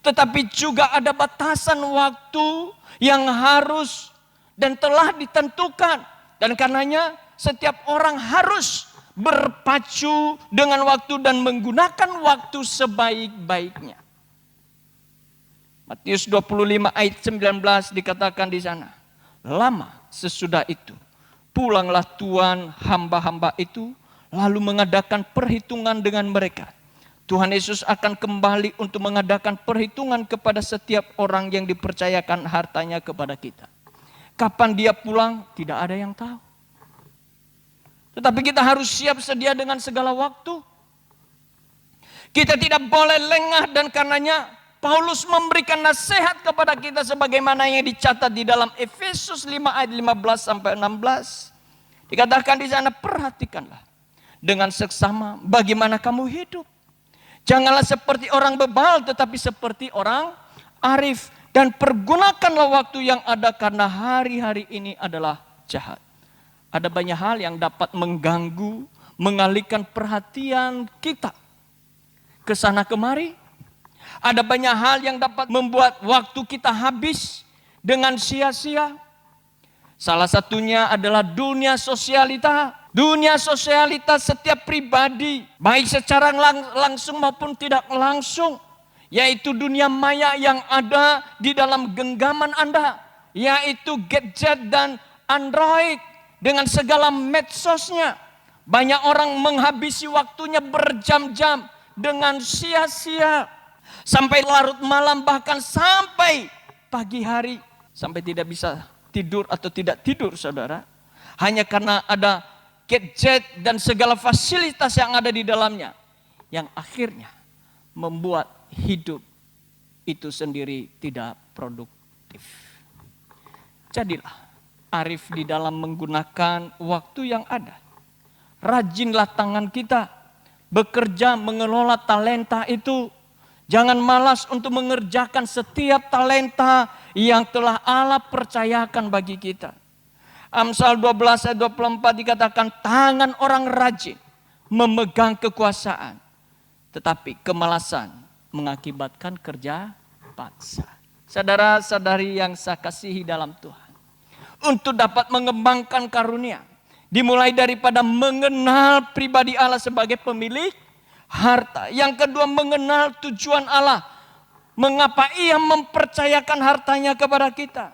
Tetapi juga ada batasan waktu yang harus dan telah ditentukan. Dan karenanya setiap orang harus berpacu dengan waktu dan menggunakan waktu sebaik-baiknya. Matius 25 ayat 19 dikatakan di sana. Lama sesudah itu, pulanglah tuan hamba-hamba itu, lalu mengadakan perhitungan dengan mereka. Tuhan Yesus akan kembali untuk mengadakan perhitungan kepada setiap orang yang dipercayakan hartanya kepada kita. Kapan Dia pulang, tidak ada yang tahu. Tetapi kita harus siap sedia dengan segala waktu. Kita tidak boleh lengah dan karenanya Paulus memberikan nasihat kepada kita sebagaimana yang dicatat di dalam Efesus 5 ayat 15 sampai 16. Dikatakan di sana, perhatikanlah dengan seksama bagaimana kamu hidup. Janganlah seperti orang bebal tetapi seperti orang arif. Dan pergunakanlah waktu yang ada karena hari-hari ini adalah jahat. Ada banyak hal yang dapat mengganggu, mengalihkan perhatian kita ke sana kemari. Ada banyak hal yang dapat membuat waktu kita habis dengan sia-sia. Salah satunya adalah dunia sosialita. Dunia sosialita setiap pribadi, baik secara langsung maupun tidak langsung. Yaitu dunia maya yang ada di dalam genggaman Anda. Yaitu gadget dan Android dengan segala medsosnya. Banyak orang menghabisi waktunya berjam-jam dengan sia-sia. Sampai larut malam bahkan sampai pagi hari. Sampai tidak bisa tidur atau tidak tidur saudara. Hanya karena ada gadget dan segala fasilitas yang ada di dalamnya. Yang akhirnya membuat hidup itu sendiri tidak produktif. Jadilah arif di dalam menggunakan waktu yang ada. Rajinlah tangan kita bekerja mengelola talenta itu. Jangan malas untuk mengerjakan setiap talenta yang telah Allah percayakan bagi kita. Amsal 12 ayat 24 dikatakan, tangan orang rajin memegang kekuasaan, tetapi kemalasan mengakibatkan kerja paksa. Saudara-saudari yang saya kasihi dalam Tuhan, untuk dapat mengembangkan karunia, dimulai daripada mengenal pribadi Allah sebagai pemilik harta. Yang kedua, mengenal tujuan Allah, mengapa Ia mempercayakan hartanya kepada kita.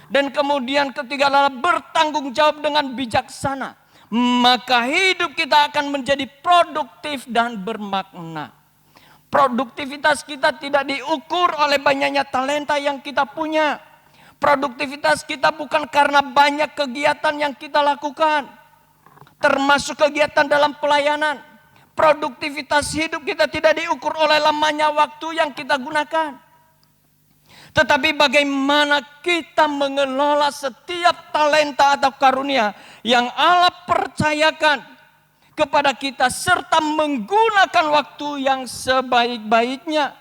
Dan kemudian ketiga adalah bertanggung jawab dengan bijaksana. Maka hidup kita akan menjadi produktif dan bermakna. Produktivitas kita tidak diukur oleh banyaknya talenta yang kita punya. Produktivitas kita bukan karena banyak kegiatan yang kita lakukan, termasuk kegiatan dalam pelayanan. Produktivitas hidup kita tidak diukur oleh lamanya waktu yang kita gunakan, tetapi bagaimana kita mengelola setiap talenta atau karunia yang Allah percayakan kepada kita, serta menggunakan waktu yang sebaik-baiknya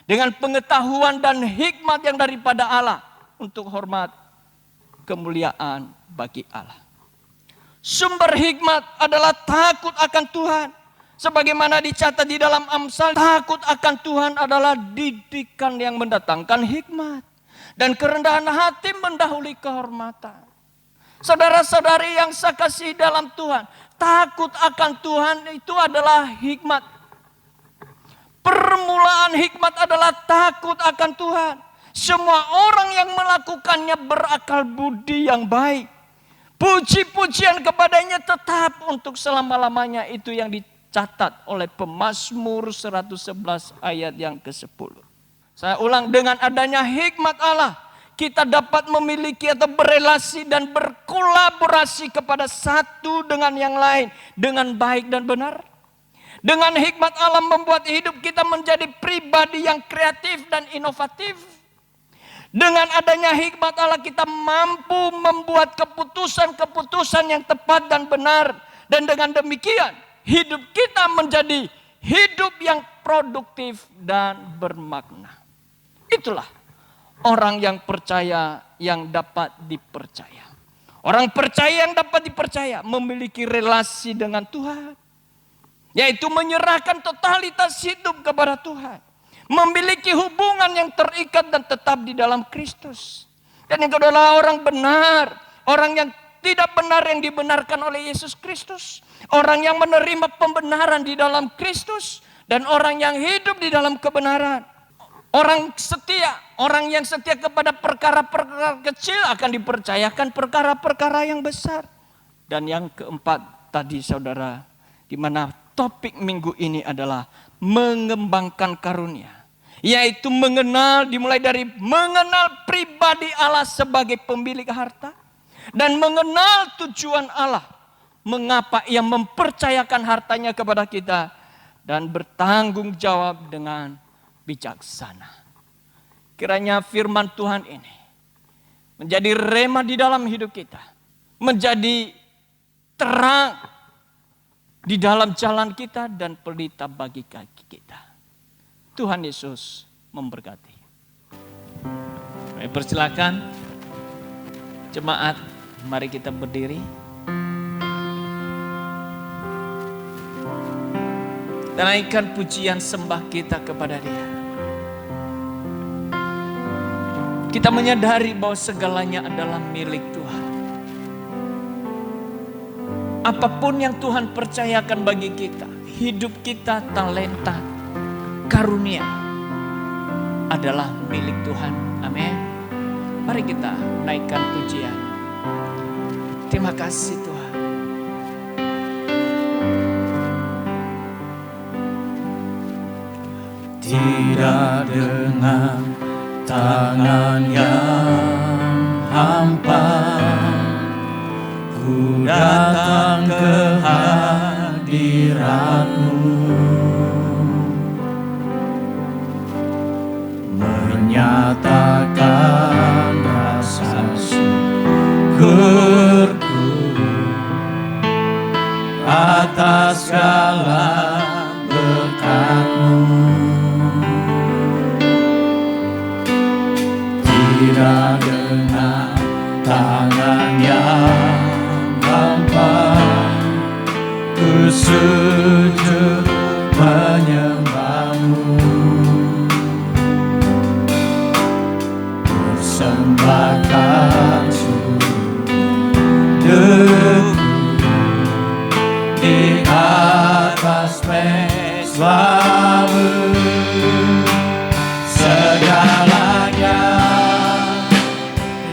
dengan pengetahuan dan hikmat yang daripada Allah untuk hormat kemuliaan bagi Allah. Sumber hikmat adalah takut akan Tuhan. Sebagaimana dicatat di dalam Amsal, takut akan Tuhan adalah didikan yang mendatangkan hikmat. Dan kerendahan hati mendahului kehormatan. Saudara-saudari yang saya kasih dalam Tuhan, takut akan Tuhan itu adalah hikmat. Permulaan hikmat adalah takut akan Tuhan. Semua orang yang melakukannya berakal budi yang baik. Puji-pujian kepadanya tetap untuk selama-lamanya. Itu yang dicatat oleh Pemazmur 111 ayat yang ke-10. Saya ulang, dengan adanya hikmat Allah, kita dapat memiliki atau berelasi dan berkolaborasi kepada satu dengan yang lain dengan baik dan benar. Dengan hikmat Allah membuat hidup kita menjadi pribadi yang kreatif dan inovatif. Dengan adanya hikmat Allah kita mampu membuat keputusan-keputusan yang tepat dan benar. Dan dengan demikian hidup kita menjadi hidup yang produktif dan bermakna. Itulah orang yang percaya yang dapat dipercaya. Orang percaya yang dapat dipercaya memiliki relasi dengan Tuhan. Yaitu menyerahkan totalitas hidup kepada Tuhan. Memiliki hubungan yang terikat dan tetap di dalam Kristus. Dan yang kedua adalah orang benar. Orang yang tidak benar yang dibenarkan oleh Yesus Kristus. Orang yang menerima pembenaran di dalam Kristus. Dan orang yang hidup di dalam kebenaran. Orang setia. Orang yang setia kepada perkara-perkara kecil akan dipercayakan perkara-perkara yang besar. Dan yang keempat tadi saudara. Di mana topik minggu ini adalah mengembangkan karunia. Yaitu mengenal, dimulai dari mengenal pribadi Allah sebagai pemilik harta. Dan mengenal tujuan Allah. Mengapa ia mempercayakan hartanya kepada kita. Dan bertanggung jawab dengan bijaksana. Kiranya firman Tuhan ini menjadi rema di dalam hidup kita. Menjadi terang di dalam jalan kita dan pelita bagi kaki kita. Tuhan Yesus memberkati. Saya persilakan jemaat, mari kita berdiri. Dan naikkan pujian sembah kita kepada Dia. Kita menyadari bahwa segalanya adalah milik Tuhan. Apapun yang Tuhan percayakan bagi kita, hidup kita, talenta, karunia adalah milik Tuhan. Amin. Mari kita naikkan pujian. Terima kasih Tuhan. Tidak dengan tangan yang hampa, ku datang ke hadirat-Mu, menyatakan rasa syukurku atas segala berkat-Mu. Tidak dengan tangan yang hampa, ku sujud menyembah-Mu, persembahkan sujudku di atas mezbah-Mu. Segalanya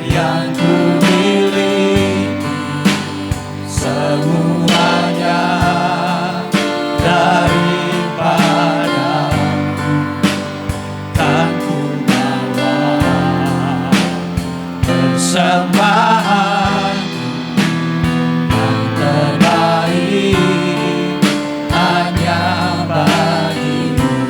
yang ku miliki, semuanya daripada tak ku bawa. Persembahan yang terbaik hanya bagi-Mu.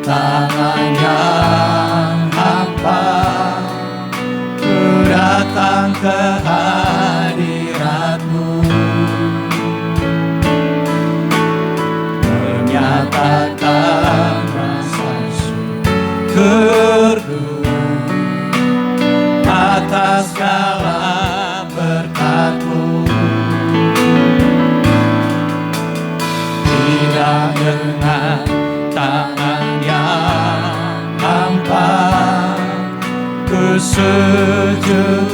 Tangan yang hampa, ku datang ke hadirat-Mu, menyatakan rasa syukurku atas segala berkat-Mu. Tidak dengan tangan yang hampa, ku sujud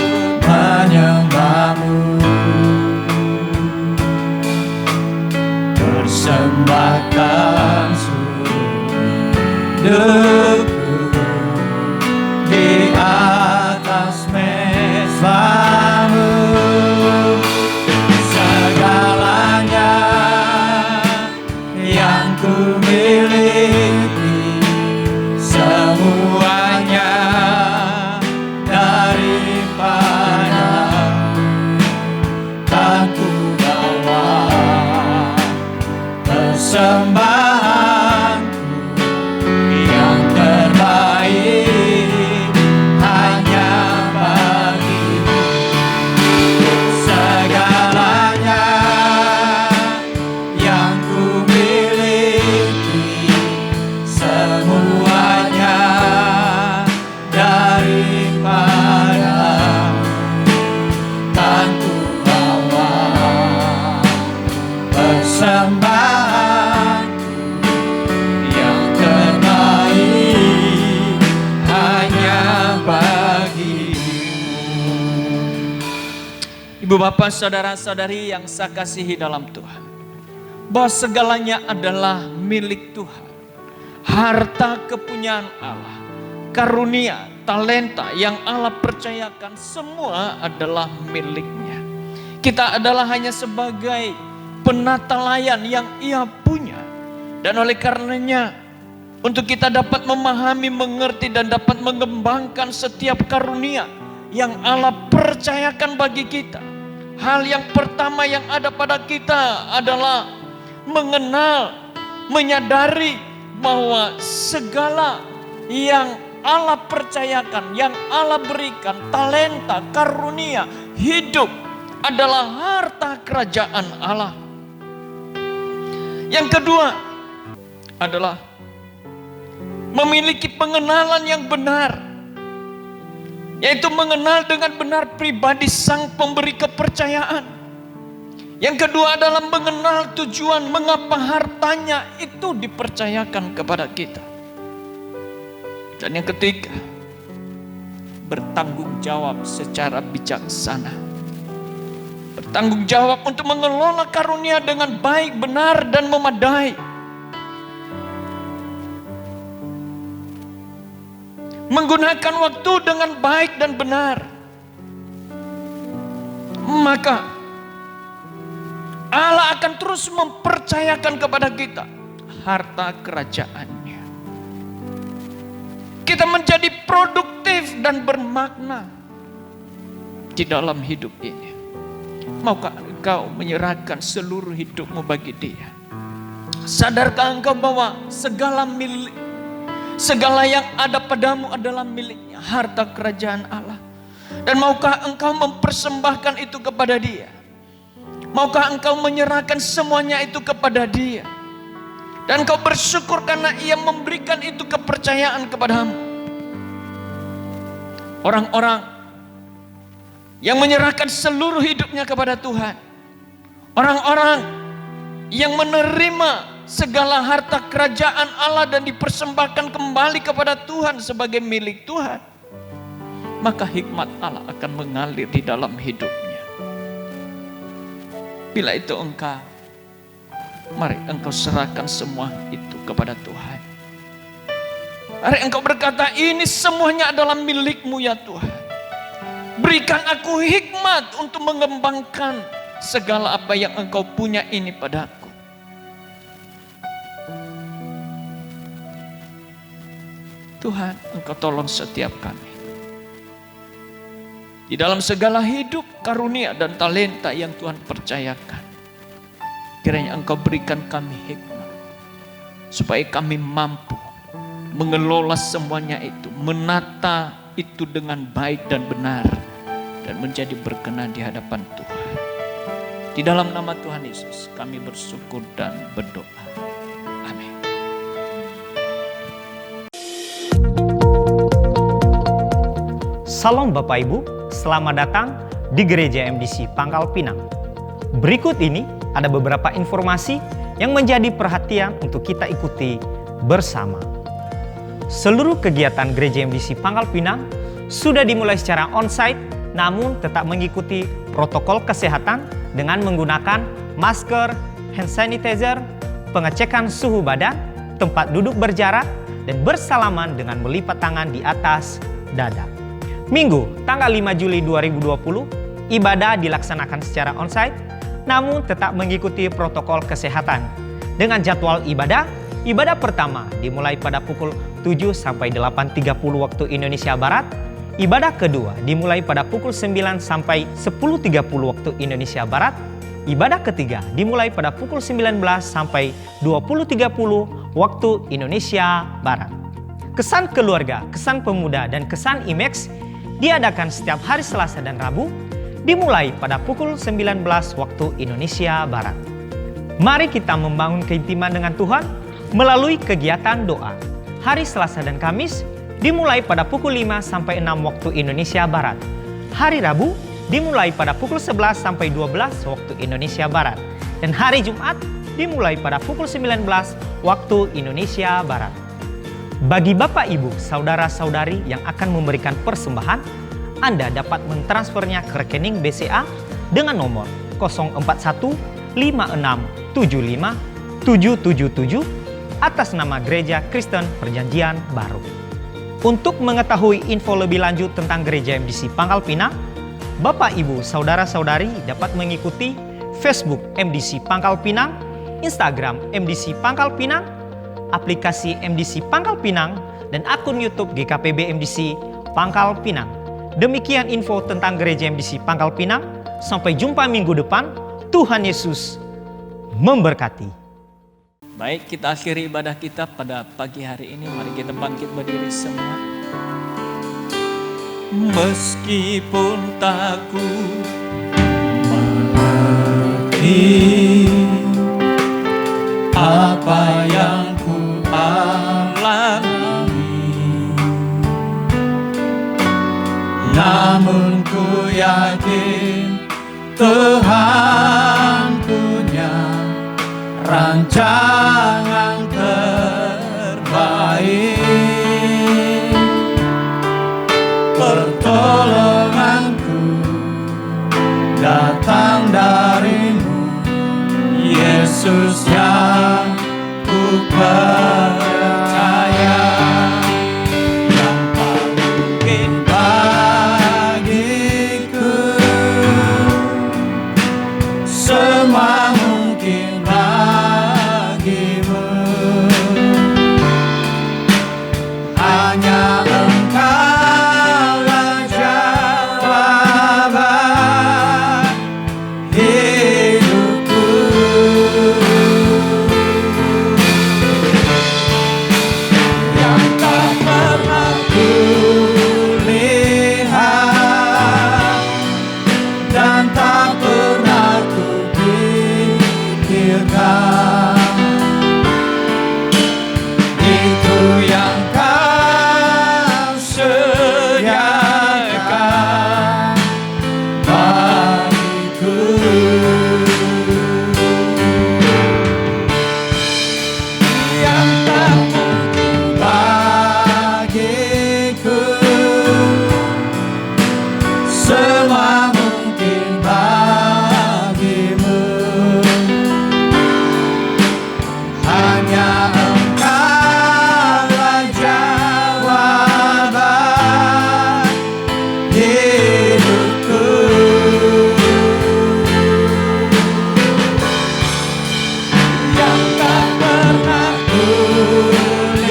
menyembah-Mu, persembahkan sujudku hidupku di atas mezamu. Segalanya yang ku miliki, semuanya daripada kan ku bawa persembahanku yang terbaik hanya bagimu. Segalanya yang ku miliki, semuanya daripada kan ku bawa persembahanku yang terbaik hanya bagimu. Ibu bapak saudara-saudari yang saya kasihi dalam Tuhan, bahwa segalanya adalah milik Tuhan. Harta kepunyaan Allah, karunia, talenta yang Allah percayakan, semua adalah miliknya. Kita adalah hanya sebagai penata layan yang Ia punya. Dan oleh karenanya, untuk kita dapat memahami, mengerti, dan dapat mengembangkan setiap karunia yang Allah percayakan bagi kita, hal yang pertama yang ada pada kita adalah mengenal, menyadari bahwa segala yang Allah percayakan, yang Allah berikan, talenta, karunia, hidup adalah harta kerajaan Allah. Yang kedua adalah memiliki pengenalan yang benar, yaitu mengenal dengan benar pribadi sang pemberi kepercayaan. Yang kedua adalah mengenal tujuan mengapa hartanya itu dipercayakan kepada kita. Dan yang ketiga, bertanggung jawab secara bijaksana. Bertanggung jawab untuk mengelola karunia dengan baik, benar, dan memadai. Menggunakan waktu dengan baik dan benar. Maka Allah akan terus mempercayakan kepada kita harta kerajaannya. Kita menjadi produktif dan bermakna di dalam hidup ini. Maukah engkau menyerahkan seluruh hidupmu bagi Dia? Sadarkah engkau bahwa segala yang ada padamu adalah miliknya, harta kerajaan Allah? Dan maukah engkau mempersembahkan itu kepada Dia? Maukah engkau menyerahkan semuanya itu kepada Dia? Dan kau bersyukur karena Ia memberikan itu kepercayaan kepadamu. Orang-orang yang menyerahkan seluruh hidupnya kepada Tuhan, orang-orang yang menerima segala harta kerajaan Allah dan dipersembahkan kembali kepada Tuhan sebagai milik Tuhan, maka hikmat Allah akan mengalir di dalam hidupnya. Bila itu engkau, mari engkau serahkan semua itu kepada Tuhan. Mari engkau berkata, ini semuanya adalah milik-Mu ya Tuhan. Berikan aku hikmat untuk mengembangkan segala apa yang Engkau punya ini padaku. Tuhan, Engkau tolong setiap kami. Di dalam segala hidup, karunia dan talenta yang Tuhan percayakan, kiranya Engkau berikan kami hikmat, supaya kami mampu mengelola semuanya itu, menata itu dengan baik dan benar, dan menjadi berkenan di hadapan Tuhan. Di dalam nama Tuhan Yesus kami bersyukur dan berdoa. Amin. Salam Bapak Ibu, selamat datang di Gereja MDC Pangkal Pinang. Berikut ini ada beberapa informasi yang menjadi perhatian untuk kita ikuti bersama. Seluruh kegiatan Gereja MDC Pangkal Pinang sudah dimulai secara onsite, namun tetap mengikuti protokol kesehatan dengan menggunakan masker, hand sanitizer, pengecekan suhu badan, tempat duduk berjarak, dan bersalaman dengan melipat tangan di atas dada. Minggu, tanggal 5 Juli 2020, ibadah dilaksanakan secara onsite, namun tetap mengikuti protokol kesehatan. Dengan jadwal ibadah pertama dimulai pada pukul 7 sampai 8.30 waktu Indonesia Barat. Ibadah kedua dimulai pada pukul 9 sampai 10.30 waktu Indonesia Barat. Ibadah ketiga dimulai pada pukul 19 sampai 20.30 waktu Indonesia Barat. Kesan keluarga, kesan pemuda, dan kesan IMEX diadakan setiap hari Selasa dan Rabu, dimulai pada pukul 19 waktu Indonesia Barat. Mari kita membangun keintiman dengan Tuhan melalui kegiatan doa. Hari Selasa dan Kamis dimulai pada pukul 5 sampai 6 waktu Indonesia Barat. Hari Rabu dimulai pada pukul 11 sampai 12 waktu Indonesia Barat. Dan hari Jumat dimulai pada pukul 19 waktu Indonesia Barat. Bagi Bapak, Ibu, Saudara-saudari yang akan memberikan persembahan, Anda dapat mentransfernya ke rekening BCA dengan nomor 041 5675 777 atas nama Gereja Kristen Perjanjian Baru. Untuk mengetahui info lebih lanjut tentang Gereja MDC Pangkal Pinang, Bapak, Ibu, Saudara-saudari dapat mengikuti Facebook MDC Pangkal Pinang, Instagram MDC Pangkal Pinang, aplikasi MDC Pangkal Pinang, dan akun YouTube GKPB MDC Pangkal Pinang. Demikian info tentang Gereja MDC Pangkal Pinang. Sampai jumpa minggu depan. Tuhan Yesus memberkati. Baik, kita akhiri ibadah kita pada pagi hari ini. Mari kita bangkit berdiri semua. Meskipun takut mengerti apa yang ku alami, namun ku yakin Tuhan punya rancangan terbaik. Pertolonganku datang darimu, Yesus yang ku percaya. Yang tak mungkin bagiku, semua mungkin bagimu. Hanya Engkaulah jawaban hidupku. Yang tak pernah kulihat dan tak pernah kupikirkan, itu yang Kau sediakan bagiku. Yang tak mungkin bagiku, semua mungkin bagimu. Hanya Engkaulah jawaban hidupku. Yang tak pernah kulihat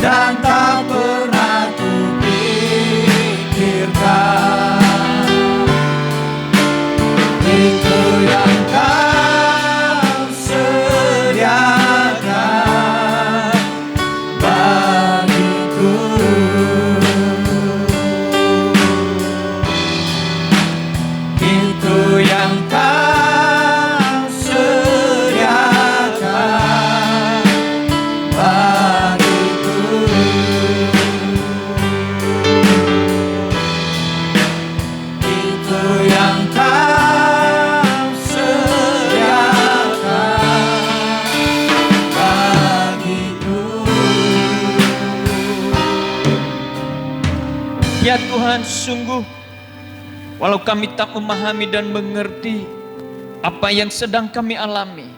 dan tak pernah kupikirkan, itu yang Kau sediakan bagiku. Itu yang Kau sediakan bagiku. Itu yang Kau sediakan bagiku. Ya Tuhan, sungguh walau kami tak memahami dan mengerti apa yang sedang kami alami,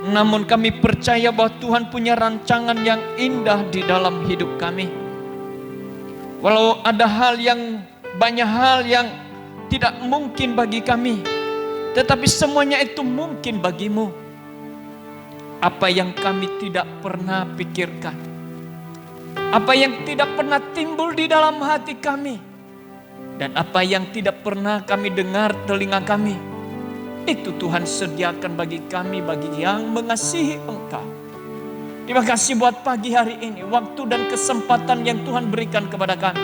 Namun kami percaya bahwa Tuhan punya rancangan yang indah di dalam hidup kami. Walau ada banyak hal yang tidak mungkin bagi kami, tetapi semuanya itu mungkin bagimu. Apa yang kami tidak pernah pikirkan, apa yang tidak pernah timbul di dalam hati kami, dan apa yang tidak pernah kami dengar telinga kami, itu Tuhan sediakan bagi kami, bagi yang mengasihi Engkau. Terima kasih buat pagi hari ini, waktu dan kesempatan yang Tuhan berikan kepada kami,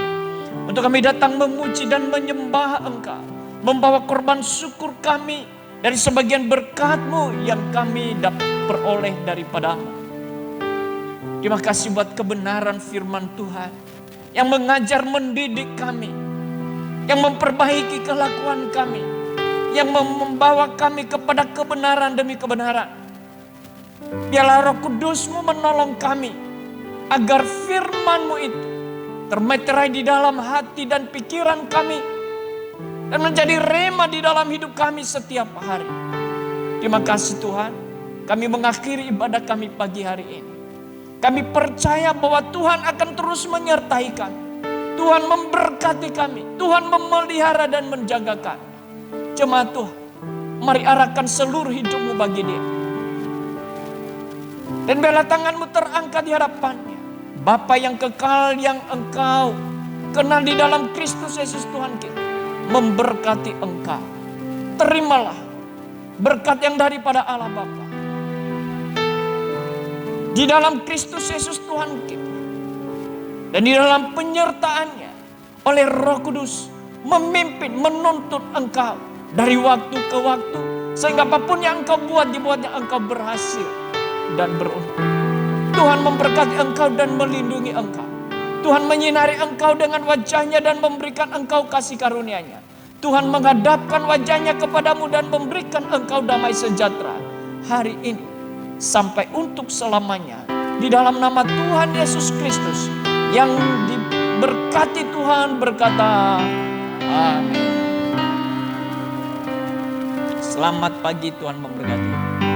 untuk kami datang memuji dan menyembah Engkau, membawa korban syukur kami dari sebagian berkat-Mu yang kami dapat peroleh daripada-Mu. Terima kasih buat kebenaran firman Tuhan yang mengajar mendidik kami, yang memperbaiki kelakuan kami, yang membawa kami kepada kebenaran demi kebenaran. Biarlah Roh Kudus-Mu menolong kami agar firman-Mu itu termeterai di dalam hati dan pikiran kami dan menjadi rema di dalam hidup kami setiap hari. Terima kasih Tuhan, kami mengakhiri ibadah kami pagi hari ini. Kami percaya bahwa Tuhan akan terus menyertai kami. Tuhan memberkati kami, Tuhan memelihara dan menjaga kami. Jemaat Tuhan, mari arahkan seluruh hidupmu bagi Dia. Dan biarlah tanganmu terangkat di hadapannya. Bapa yang kekal yang Engkau kenal di dalam Kristus Yesus Tuhan kita, memberkati engkau. Terimalah berkat yang daripada Allah Bapa di dalam Kristus Yesus Tuhan kita, dan di dalam penyertaannya oleh Roh Kudus memimpin, menuntut engkau dari waktu ke waktu, sehingga apapun yang engkau buat, dibuatnya engkau berhasil dan beruntung. Tuhan memberkati engkau dan melindungi engkau. Tuhan menyinari engkau dengan wajahnya dan memberikan engkau kasih karunia-Nya. Tuhan menghadapkan wajahnya kepadamu dan memberikan engkau damai sejahtera hari ini sampai untuk selamanya. Di dalam nama Tuhan Yesus Kristus yang diberkati Tuhan berkata, amin. Selamat pagi, Tuhan memberkati.